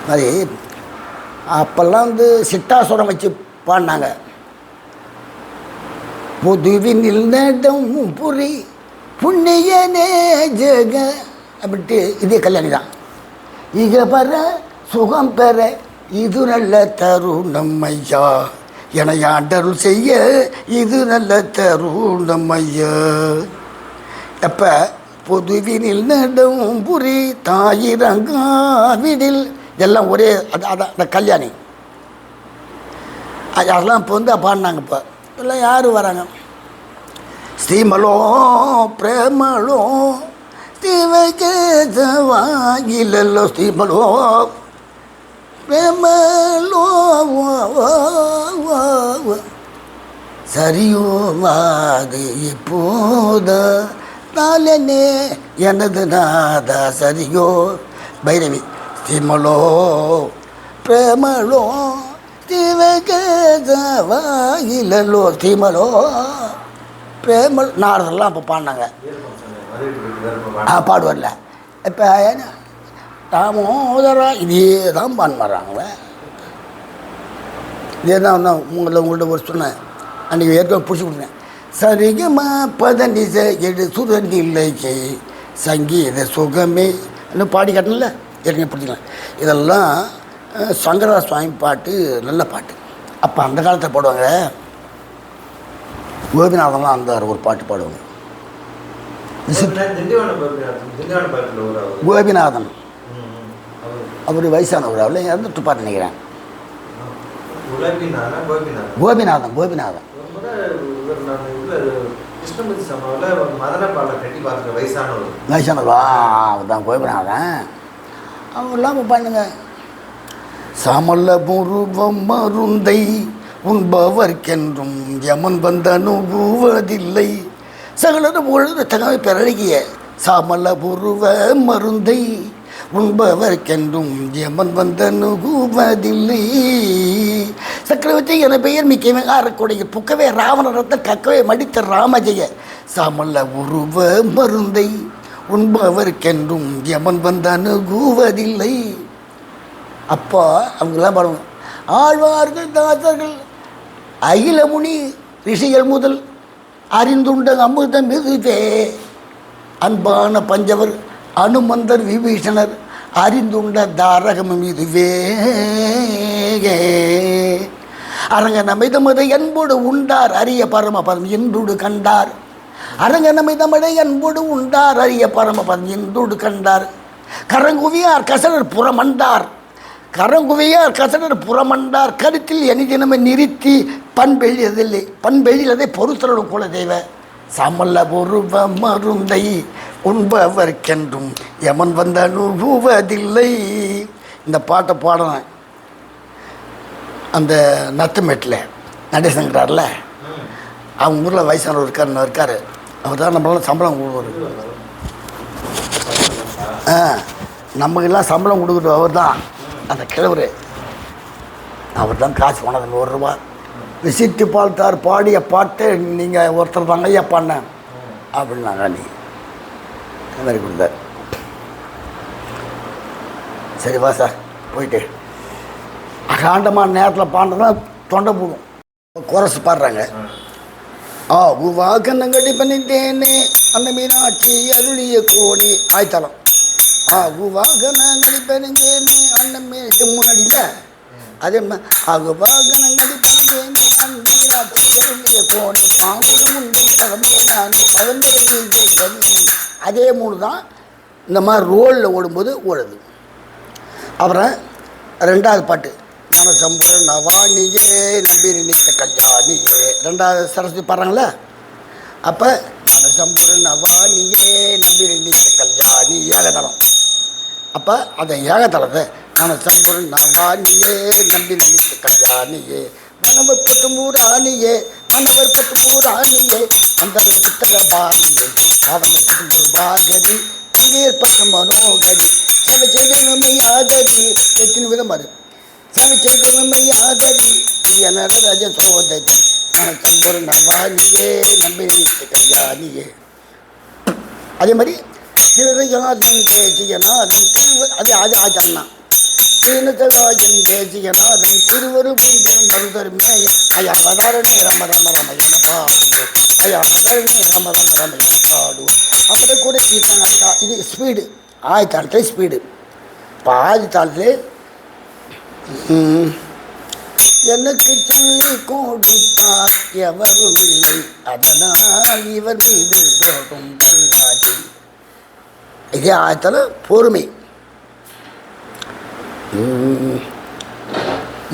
மாதிரி அப்போல்லாம் சிட்டாசுரம் வச்சு பாடினாங்க புதுவினில் நடம் புரி புண்ணியனே ஜெக அப்படின்ட்டு இதே கல்யாணி தான் இக பெற சுகம் பெற இது நல்ல தருணம் ஐயா என ஆண்டருள் செய்ய இது நல்ல தருணம் ஐயா எப்போ பொதுவினில் நடம் புரி தாயிரங்காவிடில் எல்லாம் ஒரே அதான் அந்த கல்யாணி அதெல்லாம் இப்போ பாடினாங்க இப்போ எல்லாம் யார் வராங்க ஸ்ரீமலோ பிரேமலோ ஸ்ரீவகேசவாகிலோ ஸ்ரீமலோ பிரேமலோ சரியோ வாது இப்போத தாலனே எனது நாதா சரியோ பைரவி ஸ்ரீமலோ பிரேமலோ ஸ்ரீவகேசவாகிலோ ஸ்ரீமலோ பிரேமல் நாரதெல்லாம் அப்போ பாடினாங்க பாடுவார்ல இப்போ தாமோதரா இதே தான் பான் வர்றாங்க இதே தான் உங்கள்கிட்ட ஒரு சொன்னேன் அன்றைக்கி ஏற்கனவே பிடிச்சி கொடுத்தேன் சரிகமா பதனிச எடு சுரநிலை சங்கீத சுகமே இன்னும் பாடி காட்டணும்ல ஏற்கனவே பிடிச்சிக்கலாம் இதெல்லாம் சங்கரா சுவாமி பாட்டு நல்ல பாட்டு அப்போ அந்த காலத்தில் பாடுவாங்க கோபிநாதன்லாம் அந்த ஒரு பாட்டு பாடுவாங்க கோபிநாதன் அவர் வயசானவர் அவளை இறந்துட்டு பாட்டு நினைக்கிறேன் கோபிநாதன் கோபிநாதன் வயசானவா அவர்தான் கோபிநாதன் அவர்லாம் இப்போ பண்ணுங்க சமல்ல முருவம் மருந்தை உண்பவர்க்கென்றும் யமன் வந்து அணுகுவதில்லை சகலர பொழுது தகவல் பிறகிய சாமல்ல புருவ மருந்தை உண்பவர்க்கென்றும் யமன் வந்து அணுகுவதில்லை சக்கரவர்த்தி என பெயர் மிக்கவே ஆரக்கூடிய புக்கவே ராவணரத்தை கக்கவே மடித்த ராமஜெய சாமல்ல உருவ மருந்தை உண்பவர்க்கென்றும் யமன் வந்து அணுகுவதில்லை. அப்போ அவங்களாம் பாருங்க ஆழ்வார்கள் தாசர்கள் அகிலமுனி ரிஷிகள் முதல் அறிந்துண்ட அமிர்தம் இதுவே அன்பான பஞ்சவர் அனுமந்தர் விபீஷணர் அறிந்துண்ட தாரகமும் இதுவே அரங்க நமைதமதை அன்போடு உண்டார் அரிய பரமபதம் என்றோடு கண்டார் அரங்க நமைதமதை அன்போடு உண்டார் அரிய பரமபதம் என்றோடு கண்டார் கரங்குவியார் கசடர் புறமண்டார் கரங்குவையார் கசடர் புறமண்டார் கருத்தில் எனிதினமை நிறுத்தி பண்பெழியதில்லை பண்பெழியதை பொறுத்தரோடு கூட தெய்வ சமல்ல பொருவ மருந்தை உண்பவர்க்கென்றும் யமன் வந்து அணுகுவதில்லை. இந்த பாட்டை பாடினேன் அந்த நத்துமேட்டில் நடேசங்கிறார்ல அவங்க ஊரில் வயசானவர் இருக்கார் அவர் தான் நம்மளால சம்பளம் கொடுக்குறாரு. நமக்கெல்லாம் சம்பளம் கொடுக்குறது அவர் தான் அந்த கிழவர் அவர் தான் காசு போனது ₹100 விசிட்டு பால்தார் பாடிய பாட்டு நீங்கள் ஒருத்தர் தாங்க ஐயா பாடினேன் அப்படின்னாங்க நீ அந்த மாதிரி கொடுத்தார். சரி வா சார் போயிட்டு அகாண்டமான நேரத்தில் பாடுறதுனா தொண்டை போடும் குரசு பாடுறாங்க வாக்கண்ணங்கடி பண்ணிட்டேனே அந்த மீனாட்சி அருளிய கோணி ஆய்த்தலம் வாகனங்கடி பண்ணிட்டேனே அண்ணன் மீட்டு முன்னாடியில் அதே வாகனங்கடி பண்ணிட்டேனே அந்த மீனாட்சி அருளிய கோணி பாம்புரம் உண்டு பழம்பெரும் அதே மூணு தான் இந்த மாதிரி ரோலில் ஓடும்போது ஓடுது. அப்புறம் ரெண்டாவது பாட்டு ஞானசம்புர நவானியே நம்பி நினைத்த கல்யாணியே ரெண்டாவது சரஸ்வதி பாடுறாங்களே அப்போ ஞானசம்புர நவானியே நம்பி நினைத்த கல்யாணி ஏகதனம் அப்போ அதை ஏகத்தளத்தை நான் சம்பூர் நவானியே நம்பி நம்பித்து கல்யாணியே மனவர் பட்டுமூராணியே மனவர் பட்டுமூராணியே அந்த புத்தக பாணியே காதலை பட்டுமூர் வாகரி பங்கேற் பட்ட மனோகரி சவை செய்தமை ஆகரி எத்தனை விதம் அது சவை செய்தமை ஆகரி நடராஜ சோதரி நான் சம்பூர் நவானியே நம்பி நம்பித்து கல்யாணியே. அதே மாதிரி திருநாதன் தேசியநாதன் அதே அது ஆச்சாரம்னா திருநத்தராஜன் தேசியநாதன் திருவருபுரம் மருதருமே ஐயா பதாரணே ரம ரம ரமயன பாடுவோம் ஐயா பதாரணே ரம ரம ரமயன பாடுவோம். அப்படியே கூட கீர்த்தனா இது ஸ்பீடு ஆயத்தாளத்தில் ஸ்பீடு. இப்போ ஆதித்தாளத்தில் எனக்கு சொல்லி கொடுத்தார் எவரும் இல்லை அதனால் இவர் மீது தோறும் பல்லாதி. இதே ஆயத்தால் பொறுமை.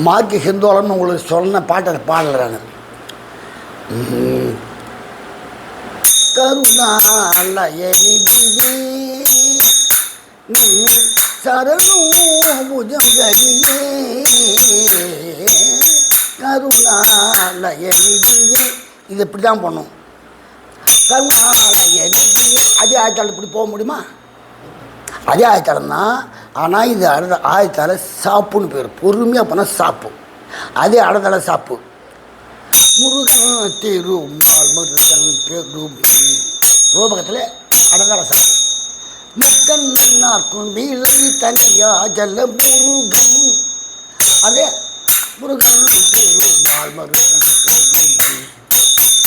மார்க்கு ஹிந்தோளம்னு உங்களுக்கு சொன்ன பாட்டை பாடலாங்க. கருணாலயனிதிவே சரணம் புஜம் கரியே கருணாலயனிதிவே. இது இப்படி தான் பண்ணும். கருணாலயனிதிவே அதே ஆயத்தால் இப்படி போக முடியுமா? அதே ஆயத்தாளம் தான். ஆனால் இது அடுத்த ஆயத்தால் சாப்புன்னு பேர். பொறுமையாக போனால் சாப்பு. அதே அடுத்தால சாப்பு. முருகன் திருமால் முருகன் பெருமை ரூபகத்தில் அடுத்தால சாப்பு. மக்கள் நாக்கும் வீழை தனியா ஜல்ல முருகன் அதே முருகன் திருமால் முருகன் பெருமை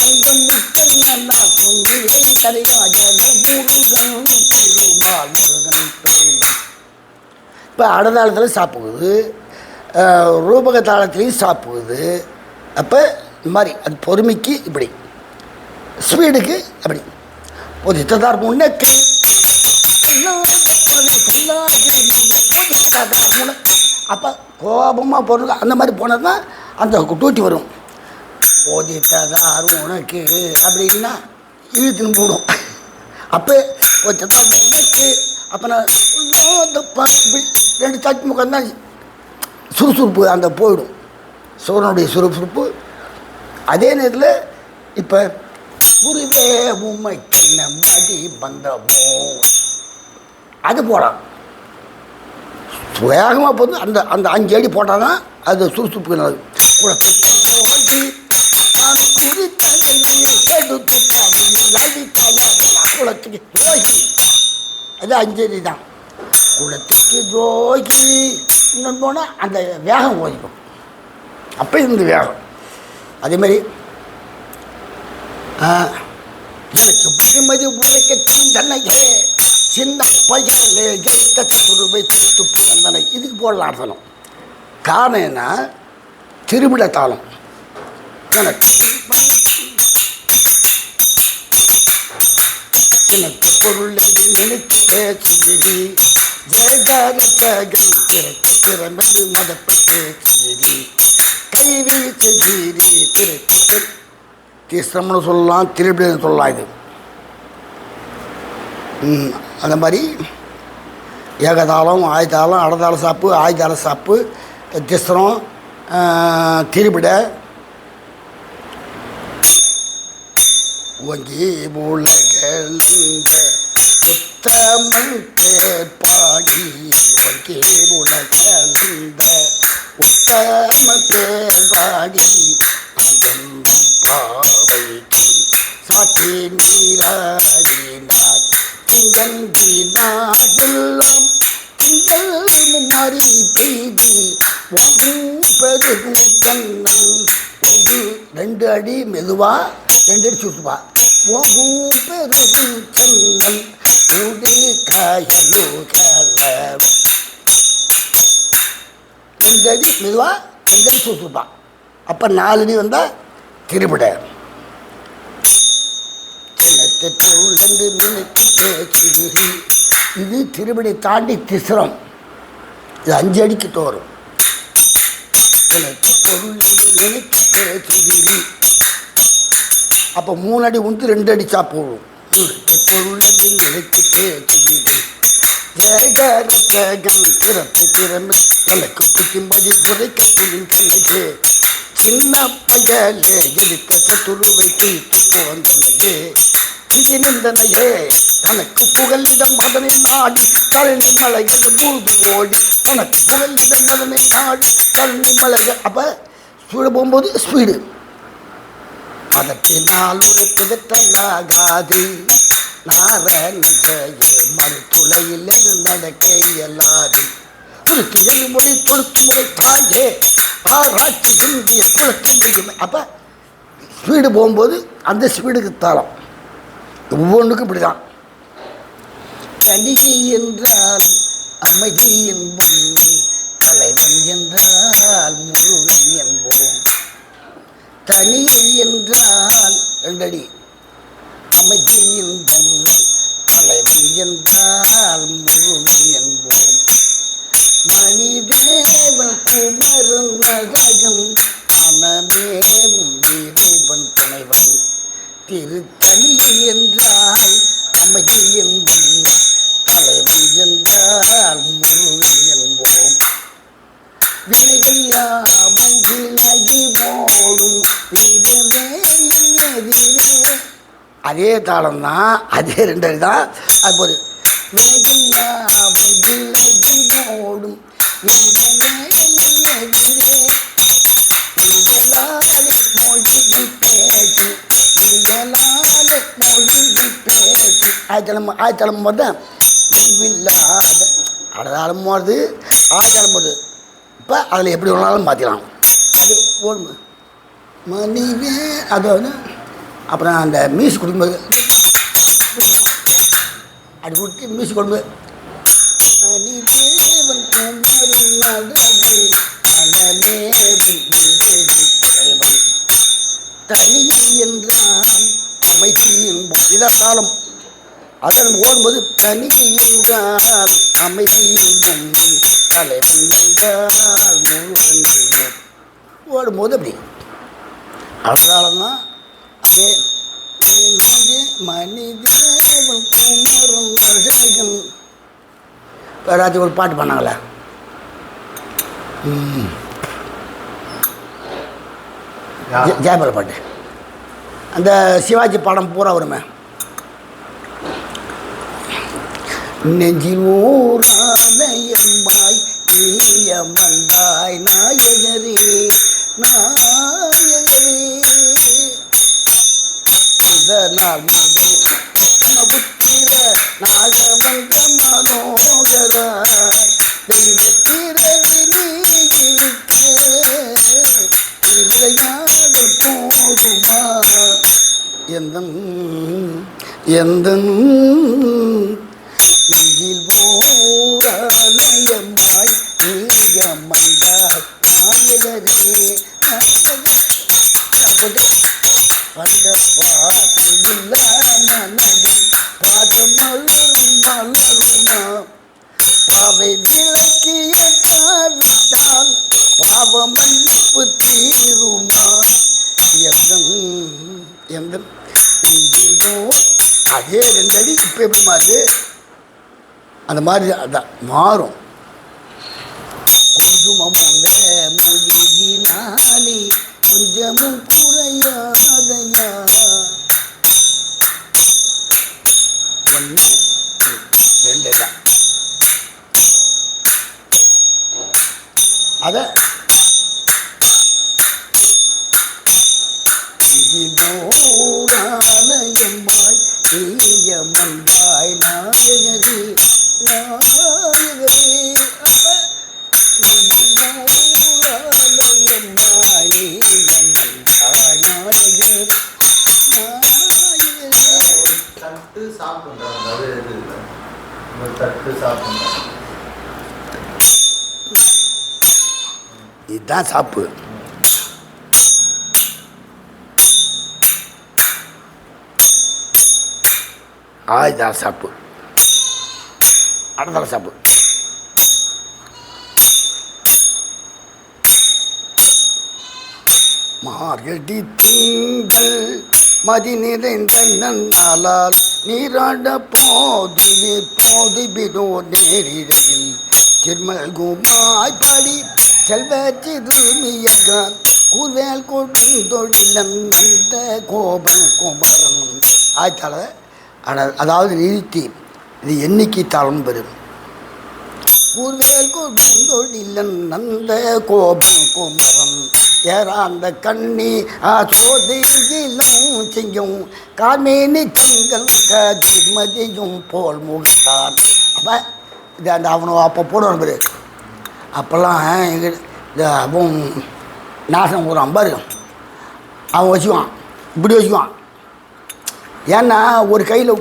அங்கு மக்கள் நாக்கும் வீழை தனியா ஜல்ல முருகன் திருமால் முருகன் பெருமை. இப்போ அடதாளத்தில் சாப்பிடுது, ரூபக தாளத்துலேயும் சாப்பிடுது. அப்போ இந்த மாதிரி அது பொறுமைக்கு இப்படி, ஸ்பீடுக்கு அப்படி பொதித்ததார் முன்னே அப்போ கோபமாக போடுறது அந்த மாதிரி போனது தான் அந்த டூட்டி வரும். போதித்ததார் உனக்கு அப்படின்னா இழுத்துன்னு போடும். அப்போ போதித்ததார் உனக்கு அப்போ நான் ரெண்டு சாட்சி முகம் தான் சுறுசுறுப்பு அந்த போயிடும், சோழனுடைய சுறுசுறுப்பு. அதே நேரத்தில் இப்போ குருவே உமைக்கு மதி பந்தமோ அது போடலாம். வேகமாக போது அந்த அந்த 5 அடி போட்டால் தான் அது சுறுசுறுப்பு நல்லது. குளத்துக்கு துரோகி அது 5 அடி தான். குளத்துக்கு துரோகி இன்னொன்று போனால் அந்த வேகம் ஓதிக்கும். அப்போ இந்த வேகம் அதேமாதிரி எனக்கு புதுமதி உழைக்க தன்னையே சின்ன பையனே எத்த துருவை துப்பு வந்தனை இதுக்கு போடலாம் அர்த்தம். காரணம் என்ன? திருவிட தாளம். எனக்கு எனக்கு பொருள் என்று நினைத்து பேசுகிறி ஜெயகார ஜகன் திறமது மதப்பட்டு செய்தி கைவீச்சு ஜீரி திரைக்கு தீஸ்ரம்னு சொல்லலாம், திருவிடன்னு சொல்லலாம். இது அந்த மாதிரி ஏகதாளம், ஆயுதாளம், அடதாள சாப்பு, ஆயுதாள சாப்பு, திஸ்ரம், திருவிட ஒங்கி உலகந்த உத்தமன் பேர் பாடி ஒங்கி உலகந்த உத்தம பேர் பாடி பாவைக்கு சாத்தி நீராடினார் திங்கெல்லாம் திங்கள் முன்னாடி பெய்து பெருகும் கண்ணன் 2 அடி மெதுவா 2 அடி சுற்றுவா ஓகும் பெருகும் கண்ணன் கூடி காயலோ கல 2 அடி மெதுவா 2 அடி சுற்றுப்பா. அப்போ 4 அடி வந்தால் திருவிட. இது திருவிடை தாண்டி திஸ்ரம். இது 5 அடிக்கு தோறும். அப்போ 3 அடி உந்து 2 அடி சாப்பிடும். பொருள் நினைத்து பேசுகிறி ஜெகரட்சகன் பிறப்பு திறமை எனக்கு புத்திம்பதி குறைக்க புரியும் கண்ணகே சின்ன பையலே எதிர்க்க சத்துருவை தீர்த்து போந்தனையே இங்கு நின்றனையே தனக்கு புகலிடம் மதனை நாடி கழனி மலைகள் மூழ்கி ஓடி தனக்கு புகலிடம் மதனை நாடி கழனி மலைகள். அப்போ ஸ்பீடு போகும்போது ஸ்பீடு அதற்கினால் உரைப்பதற்காகாது நாரணியே மறுத்துளையில் நடக்க இயலாது துருக்கி எழுமொழி தொழுத்து முறை தாயே ஆராய்ச்சி இந்திய குளத்து முடியும். அப்போ ஸ்பீடு போகும்போது அந்த ஸ்பீடுக்கு தாளம் ஒவ்வொன்றுக்கும் இப்படி தான். தனிகை என்றால் அமைதி என்போம் தலைவன் என்றால் முருகன் என்போம். தனிகை என்றால் ரெண்டடி அமைதி என்போம் தலைவன் என்றால் முருகன் என்போம். மணிதேவன் குமரன் நககம் மனமேவும் இறைவன் துணைவன். திருத்தணிகை என்றால் அமைதி என்போம் தலைவன் என்றால் முருகன் என்போம். வினைகள் யாவும் விலகி ஓடும் விதமே எதிரே. அதே தாளம் தான், அதே ரெண்டு தான். அது போது வினைகள் யாவும் விலகி ஓடும் விதமே எதிரே விதலாலே மொழிகி பேச்சு விதலாலே மொழிகி பேச்சு. ஆய்த்தளம் போது தான் வில்லாத அடதாளம் போடுறது ஆய்த்தளம் போடுது. இப்போ அதில் எப்படி வேணாலும் மாற்றிக்கலாம். அது ஓடுங்க மணிவே அது வந்து அப்புறம் அந்த மியூசிக் கொடுக்கும்போது அப்படி கொடுத்து மியூசிக் கொடுக்கும்போது மணிதேவன் குமரன் நககம் மனமேவும் தலைவன். தனிகை என்றால் அமைதி என்போம் இதான் தாளம். அதை நம்ம ஓடும்போது தனிகை என்றால் அமைதி என்போம் தலைவன் என்றால் முருகன் என்போம். ஓடும்போது அப்படி அவ்வளோதான். அதே மனிதேவன் குமரன் நககம். ராத்திரி ஒரு பாட்டு பண்ணாங்களே ஜெயபால பாட்டு, அந்த சிவாஜி படம் பூரா வருமே. நெஞ்சில் ஓராலயமாய் நீயமந்தாய் நாயகரே நாயகரே இந்த நாள் முதல் புத்திர நாகமந்த மனோகரா தெய்வத்திரவி நீ இருக்க விளையாடல் போதுமா எந்த நெஞ்சில் ஓராலயமாய் நீயமந்தாய் நாயகரே அந்த பாட்டில் மனதில் பாதம் மலருமா பாவை விளக்கிய காவிட்டால் பாவ மன்னிப்பு தீருமா எந்த அதே ரெண்டடி இப்போ எப்படி மாறுது அந்த மாதிரி அதான் மாறும். குங்குமமுள்ள மொழியினாலே கொஞ்சமும் குறையாதையா ஒன்று ரெண்டு தான். அதை ஓராலயமாய் நீயமந்தாய் நாயகரே நாயகரே. ஓராலயமாய் நீயமந்தாய் நாயகரே நாயகரே. தட்டு சாப்பிட்றாங்க, அது எது இல்லை, தட்டு சாப்பிட்றாங்க. இதுதான் சாப்பு. ஆயுதான் சாப்பு அடுத்தால சாப்பு. மார்கழி திங்கள் மதி நிறைந்த நன்னாளால் நீராட போது போது விடோ நேரிடையில் திருமல்குமாய் பாடி செல்வ சிறுமியகான் கூர்வேல் கொடுந்தொழிலன் அந்த கோபன் குமரன் ஆய்த்தால. அதாவது நிறுத்தி இது எண்ணிக்கை தாளம் பெறும். கூர்வேல் கொடுந்தொழிலன் அந்த கோபன் குமரன் ஏறாந்த கண்ணி சோதி இளம் செய்யும் கார்மேனி கண்கள் கதிர்மதியும் போல் முகத்தான். அப்போ இது அந்த அவனை அப்போ போடுவான் பேர். அப்போல்லாம் எங்கள் இந்த அவன் நாசம் ஒரு அம்பாரு அவன் வச்சுக்குவான், இப்படி வச்சுக்குவான். ஏன்னா ஒரு கையில்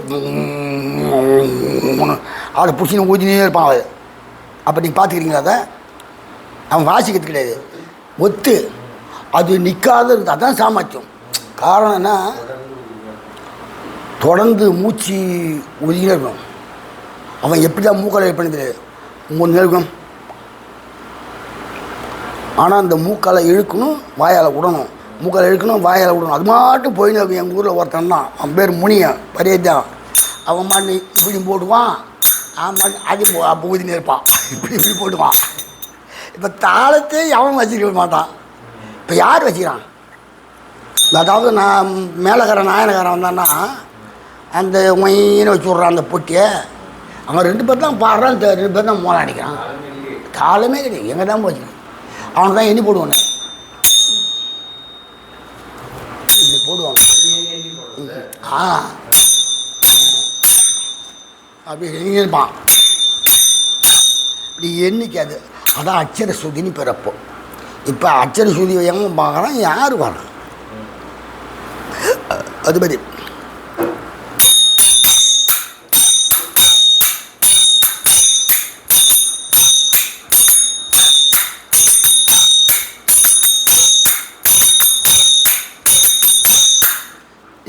அவளை பிடிச்சின்னு ஊற்றினே இருப்பான் அவள். அப்போ நீங்கள் பார்த்துக்கிறீங்களா? அதை அவன் வாசிக்கிறது கிடையாது, ஒத்து அது நிற்காத இருக்குது. அதுதான் சாமர்த்தியம். காரணம் என்ன, தொடர்ந்து மூச்சு ஒதுங்கினே இருக்கணும். அவன் எப்படி தான் மூக்கால் பண்ணது 3 நேரம். ஆனால் அந்த மூக்கால் இழுக்கணும், வாயால் விடணும், மூக்கால் இழுக்கணும், வாயால் விடணும். அது மாட்டும் போயின்னு இருக்கும். எங்கள் ஊரில் ஒருத்தன் தான், அவன் பேர் முனியன் பரியதான். அவன் மாட்டு இப்படி போடுவான், அவன் அது அப்போ ஊதினே இருப்பான், இப்படி போடுவான். இப்போ தாளத்தே அவன் வச்சுக்க மாட்டான். இப்போ யார் வச்சுக்கிறான்? அதாவது நான் மேலக்காரன் நாயனக்காரன் வந்தான்னா அந்த மொயின்னு வச்சு விட்றான் அந்த பொட்டியை. அவன் 2 பேர் தான் பாடுறான், 2 பேர் தான் மோளம் அடிக்கிறான். காலமே கிடையாது, எங்கே தான் போச்சுக்கிறான். அவனுக்கு தான் எண்ணி போடுவானு, இப்படி போடுவாங்க. அப்படி எண்ணிருப்பான். இப்படி எண்ணிக்காது. அதான் அச்சர சுதின்னு பிறப்போ. இப்போ அச்சர சுதி எங்கே பார்க்குறான், யார் வரான்? அது மாதிரி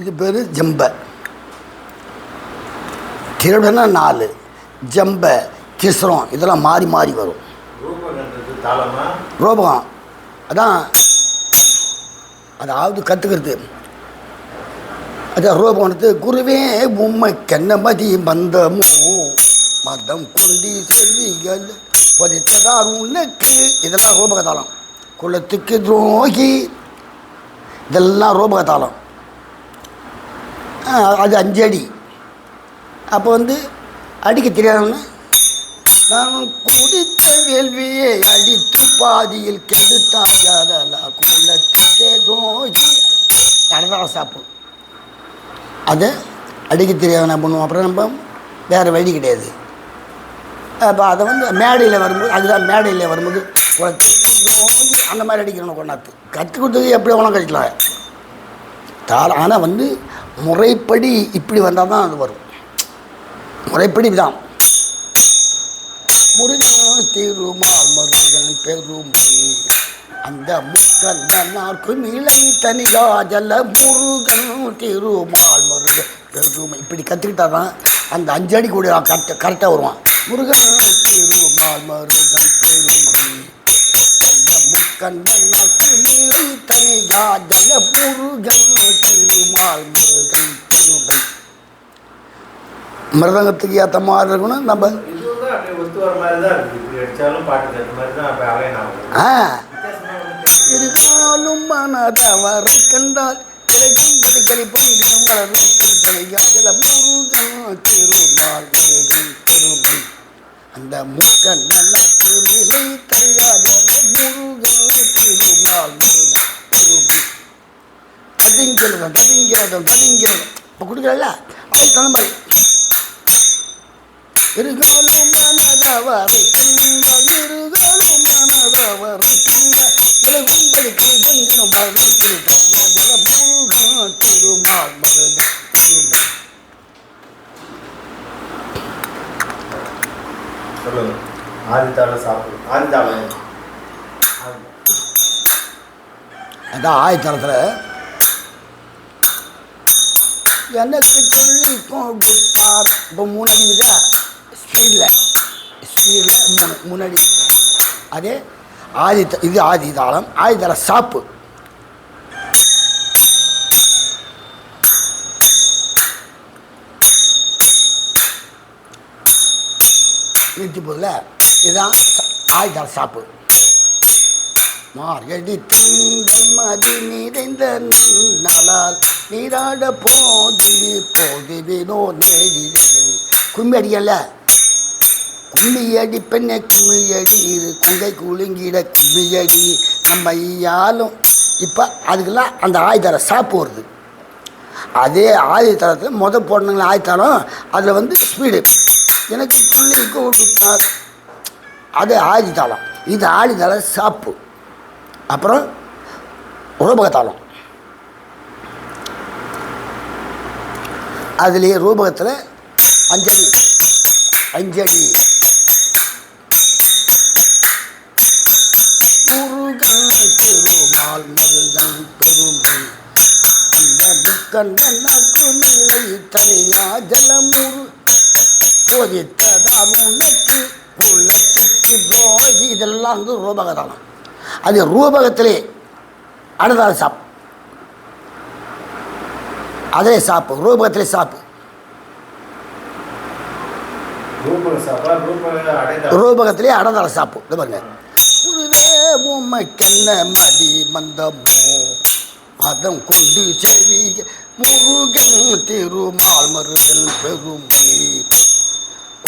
இது பேர் ஜம்ப. திருடனா 4, ஜம்ப, கிசரம் இதெல்லாம் மாறி மாறி வரும். ரோபகம் அதான், அதாவது கற்றுக்கிறது. அதான் ரோபகத்து குருவே உம்மை கண்ணமதி மந்தமோ மதம் கொண்டி செல்விகள் பதித்ததார் உனக்கு. இதெல்லாம் ரோபகத்தாளம். குலத்துக்கு துரோகி இதெல்லாம் ரோபகத்தாளம். அது 5 அடி. அப்போ அடிக்க தெரியாதவன்னு நான் குடித்த வேள்வியை அடித்து பாதியில் கெடுத்தாதலா குலத்துக்கே துரோகி கடதாள சாப்பு. அதை அடிக்க தெரியாத பண்ணுவோம். அப்புறம் நம்ம வேறு வழி கிடையாது. அப்போ அதை மேடையில் வரும்போது, அதுதான் மேடையில் வரும்போது குலத்துக்கு அந்த மாதிரி அடிக்கணும். கொண்டாத்து கற்றுக் கொடுத்தது எப்படி வேணால் கழிக்கலாம் தாளம். ஆனால் முறைப்படி இப்படி வந்தால் தான் அது வரும். முறைப்படி தான் முருகன் திருமால் மருகன் பெருமை அந்த முக்கண்ணார்க்கு நிலை தனியா ஜல முருகன் திருமால் மருகன் பெருமை. இப்படி கற்றுக்கிட்டா தான் அந்த 5 அடி கூட கரெக்டாக வருவான். முருகன் திருமால் மருகன் பெருமை அந்த முக்கண்ணார்க்கு நிலை தனியா ஜல முருகன் திருமால் மருகன் பெருமை. மிருதங்கத்துக்கு ஏற்ற மாதிரி இருக்கணும். நம்ம இருக்காலும் மனதவரை கண்டால் திருமால் பெருமை அந்த முக்கண்ணனுக்கு நிலை தெரியாத முருகன் திருமால் பெருமை. ததிங்கிறதும் இப்போ கொடுக்குறல்ல அது தகுந்த மாதிரி இருகாலும் மனதவரை கண்டால் இருகாலும் மனதவரை கண்டால் இலகும்படிக்கு கொஞ்சம் மறுத்து முருகன் திருமால் மருகன் பெருமை. சொல்லுங்க. ஆதித்தாள சாப்பிடு. ஆதித்தாளம் அதான் ஆயத்தளத்தில் எனக்கு சொல்லி கொடுத்தார். இப்போ 3 அடி இருக்கா ஸ்பீடில் 3 அடி. அதே இது ஆதிதாளம். ஆதிதாள சாப்பு. போதில்ல, இதுதான் ஆயுதால சாப்பு. மார்கழி திங்கள் மதி நிறைந்த நாளால் நீராட போது வீணோ நேடி. கும்மி அடிக்கல, கும்மியடி பெண்ணை கும்மியடி குங்கை குலுங்கிட கும்மியடி நம்ம ஐயாலும். இப்போ அதுக்கெல்லாம் அந்த ஆயுதார சாப்பு வருது. அதே ஆயுதளத்தில் போடணுங்களா ஆயுதளம், அதில் வந்து ஸ்பீடு எனக்கு துள்ளி கொடுத்தார், அது ஆயுதளம். இது ஆயுதள சாப்பு. அப்புறம் ரூபகத்தாளம், அதுலேயே ரூபகத்தில் 5 அடி 5 அடி. முருகன் திருமால் மருகன் பெருமை கண்ணக்கு நிலை தனியா ஜலமுரு போதித்ததார் உனக்கு உள்ளத்துக்கு ஜோதி. இதெல்லாம் வந்து ரூபகதானம். அது ரூபகத்திலே அடதார சாப்பு, அதே சாப்பு ரூபகத்திலே சாப்பு. ரூபகத்திலே அடதார சாப்பு. இது பாருங்க, உமைக்கென்ன மதி மந்தமோ மதம் கொண்டு செவி முருகன் திருமால் மருகன் பெருமை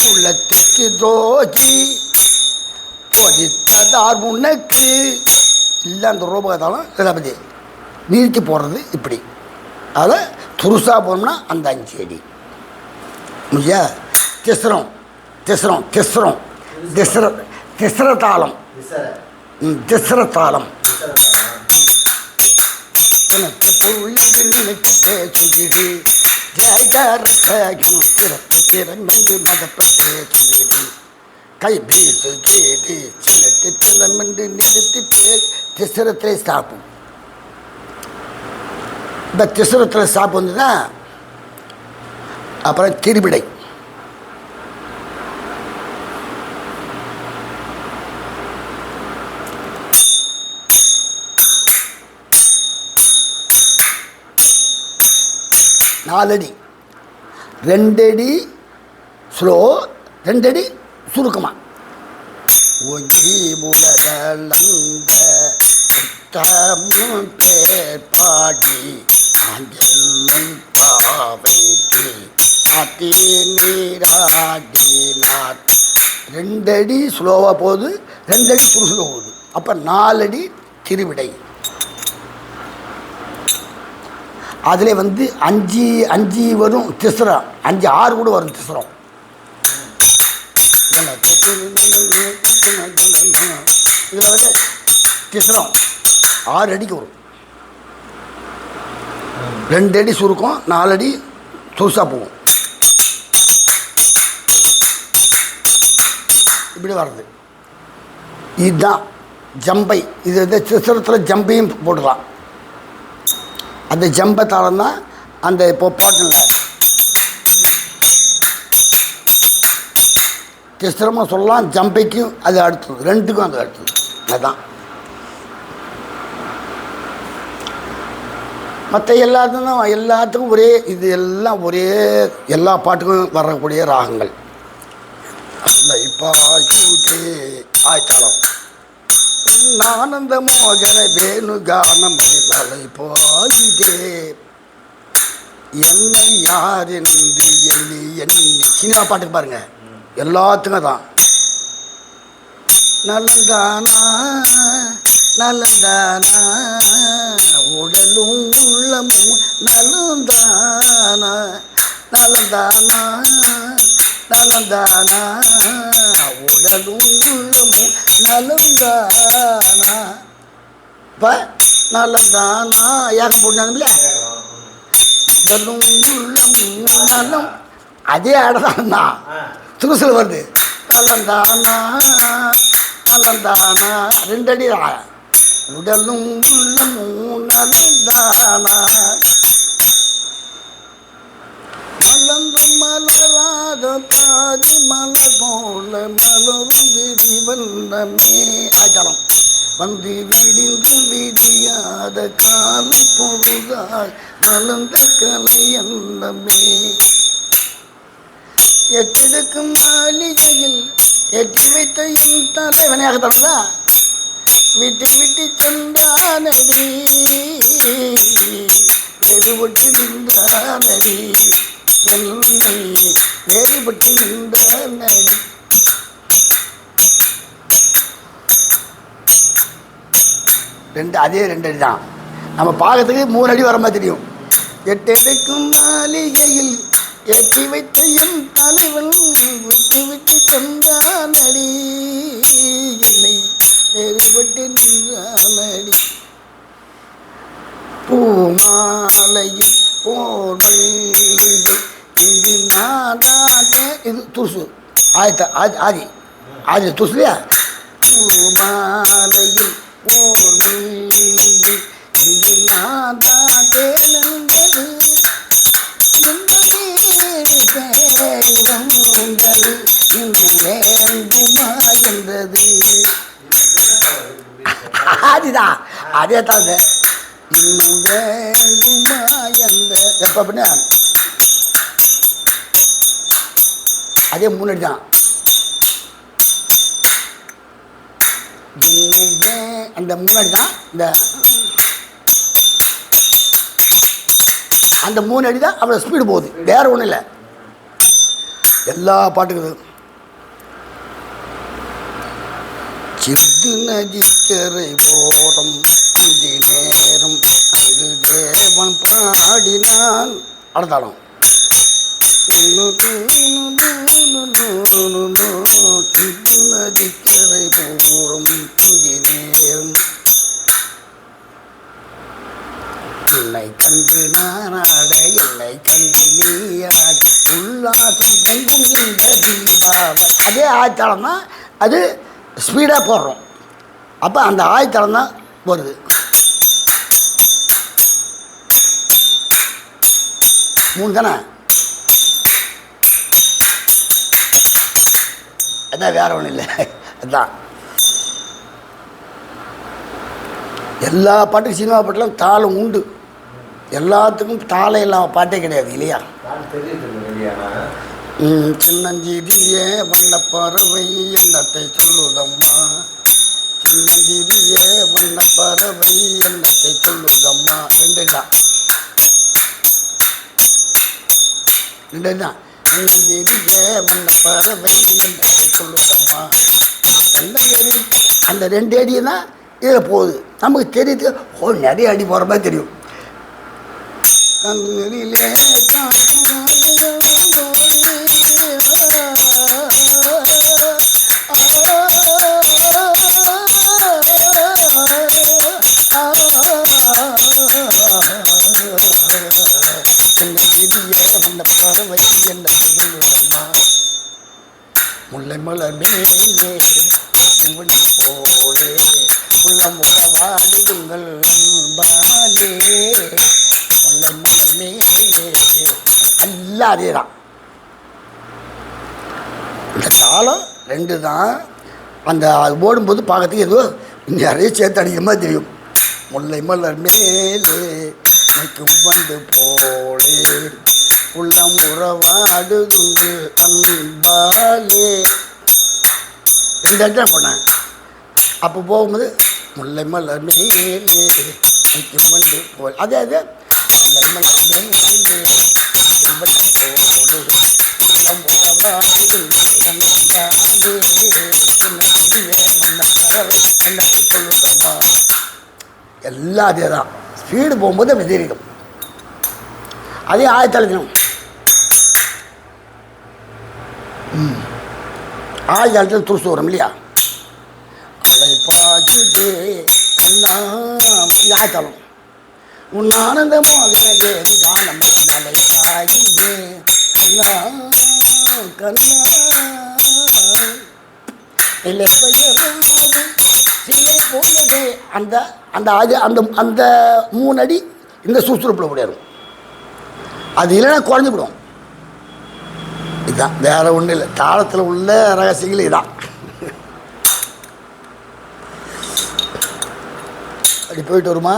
உள்ளத்துக்கு ஜோதி போதித்ததார் உனக்கு. இல்லை அந்த ரூபகத்தாலும் இதை பற்றி நிறுத்தி போடுறது இப்படி. அதை துருசாக போனோம்னா அந்த 5 அடி முடியா. திஸ்ரம் திஸ்ரம் திஸ்ரம் திஸ்ர திஸ்ரதாளம் திஸ்ரதாளம். எனக்கு புள்ளி நினைத்து பேசுகிறி ஜெயகரசகம் சிறப்பு திறமென்று மதப்பட்டே சொல்லிடு கை பீசு கேது சிலட்டு திறமென்று நிறுத்தி திசரத்திலே சாப்பும். இந்த திசரத்தில் சாப்பு வந்துன்னா அப்புறம் திருவிடை. நாலடி 2 அடி ஸ்லோ, 2 அடி சுருக்கமா. ஒங்கி முலகலந்த பேர் பாடி ஆஞ்சல் பாவைக்கு சாத்தி நீராடி நாட். 2 அடி ஸ்லோவாக போகுது, 2 அடி சுறுசுல போகுது. அப்போ 4 அடி திருவிடை. அதில் வந்து 5 வரும் திசரம், 5 6 கூட வரும் திசரம். இதில் வந்து திசரம் 6 அடிக்கு வரும். 2 அடி சுருக்கம், 4 அடி சுருசாக போகும். இப்படி வர்றது இதுதான் ஜம்பை. இது வந்து திசரத்தில் ஜம்பையும் போடலாம். அந்த ஜம்பத்தாளம் தான் அந்த இப்போ பாட்டுல திஸ்ரமாக சொல்லலாம். ஜம்பைக்கும் அது அடுத்தது, 2க்கும் அது அடுத்தது. அதுதான் மற்ற எல்லாத்துக்கும் ஒரே இது. எல்லாம் ஒரே எல்லா பாட்டுக்கும் வரக்கூடிய ராகங்கள். இப்போ ஆய்த்தாளம் ஆனந்த மோகன வேணுகானம் போயிதே என்னை யார் என்று எண்ணி எண்ணி. சினிமா பாட்டுக்கு பாருங்க, எல்லாத்துக்கும் தான். நலந்தானா நலந்தானா உடலும் உள்ளமும் நலந்தானா நலந்தானா நலந்தானா உடலும் உள்ளமும் நலந்தானா. இப்போ நலந்தானா ஏகம் போட்டாங்கல்ல, உடலும் உள்ளமும் நலம். அதே ஆடதான் தான் துருசில் வருது. நலந்தானா நலந்தானா 2 அடி உடலும் உள்ளமும் நலந்தானா. மலர்ந்து மலராத பாதி மலர் போல மலரும் விடி வண்ணமே. ஆய்த்தாளம் வந்து விடிந்து விடியாத காலை பொழுதாய் மலர்ந்த கலை எண்ணமே. எட்டெடுக்கும் மாளிகையில் ஏற்றி வைத்த என் தலைவனையாக தரதா விட்டு விட்டு சென்றானடி வேறுபட்டு நின்றானடி என்னை வேறுபட்டு நின்றானடி. அதே 2 அடி தான். நம்ம பார்க்கறதுக்கு 3 அடி வர மாதிரி தெரியும். 8 அடிக்கும் மாளிகையில் ஏற்றி வைத்த என் தலைவன் விட்டு விட்டு சென்றானடி என்னை வேறுபட்டு நின்றானடி. பூமாலையில் போர்மல்லிகை இது நாடாக இது துசு ஆதி துசுலையா. பூமாலையில் போர்மல்லிகை இது நாடாக நந்தது வந்தது இன்னும் வேண்டுமா என்றது. அதுதான் அதே தான் இன்னும் வேண்டுமா என்ற எப்போ அப்படின்னா அதே 3 அடி தான். அந்த 3 அடி தான் அந்த 3 அடி தான் அவ்வளோ ஸ்பீடு போகுது, வேற ஒன்றும் இல்லை. எல்லா பாட்டுக்கும் சிந்து நதிக்கரை ஓரம் இந்த நேரம் இது தேவன் பாடினான் அடுத்தாலும் சிந்து நதிக்கரை ஓரம் இந்த நேரம் என்னை கண்டு நானாட என்னை கண்டு நீயாட உல்லாசம் எங்கும் இந்த தீபாவளி. அதே ஆயத்தாளம் தான், அது ஸ்பீடாக போடுறோம். அப்போ அந்த ஆயத்தாளம் தான் வருது. மூணு தானே, அதான் வேற ஒன்றும் இல்லை. அதுதான் எல்லா பாட்டுக்கும் சினிமா பாட்டுலாம் தாளம் உண்டு. எல்லாத்துக்கும் தாளம் இல்லாமல் பாட்டே கிடையாது இல்லையா. சின்னஞ்சிறிய வண்ண பறவை எண்ணத்தை சொல்லுதம்மா, சின்னஞ்சிறிய வண்ண பறவை எண்ணத்தை சொல்லுதம்மா. 2 தான் சின்னஞ்சிறிய வண்ண பறவை எண்ணத்தை சொல்லுதம்மா. அந்த 2 அடி தான் இதில் போகுது. நமக்கு தெரியுது நிறைய அடி போகிற மாதிரி தெரியும். கண்ணிலே வந்த பறவை என்ன சொல்லுதம்மா, முல்லை மலர் மேலே போலே உள்ளம் உறவாடுங்கள் பாலே முல்லை மலர் மேலே. எல்லாம் அதே தான். இந்த தாளம் 2 தான். அந்த அது ஓடும்போது பார்க்கறதுக்கு ஏதோ நிறைய சேர்த்து அடிக்கிற மாதிரி தெரியும். முல்லை மலர் மேலே நிற்கும் வந்து போலே உள்ளம் உறவாடுதுண்டு அன்பாலே. 2 இடத்துல போனேன். அப்போ போகும்போது முல்லை மலர் மேலே நிற்கும் வந்து போல் அதே அது முல்லை மலர் மேலே நிற்கும் வந்து போலே உள்ளம் உறவாடுதுண்டு அன்பாலே என்ன சொல்லுதம்மா. எல்லாம் அதே தான். ஸ்பீடு போகும்போது அப்படி தெரியும். அதே ஆயத்தாளத்திலும் ஆயத்தாளத்தில் துருசு வரும் இல்லையா. அலை பாக்குதே கண்ணா ஆயத்தாளம் உன் ஆனந்த மோகனே காலம் அலை பாயுதே கண்ணா கண்ணா இல்லை பெயராது சிலை போனதே. அந்த அந்த அது அந்த அந்த 3 அடி இந்த சுறுசுறுப்பில் முடியாது. அது இல்லைன்னா குறைஞ்சிவிடும். இதுதான், வேற ஒன்றும் இல்லை. தாளத்தில் உள்ள ரகசியங்கள் இதுதான். அப்படி போயிட்டு வருமா.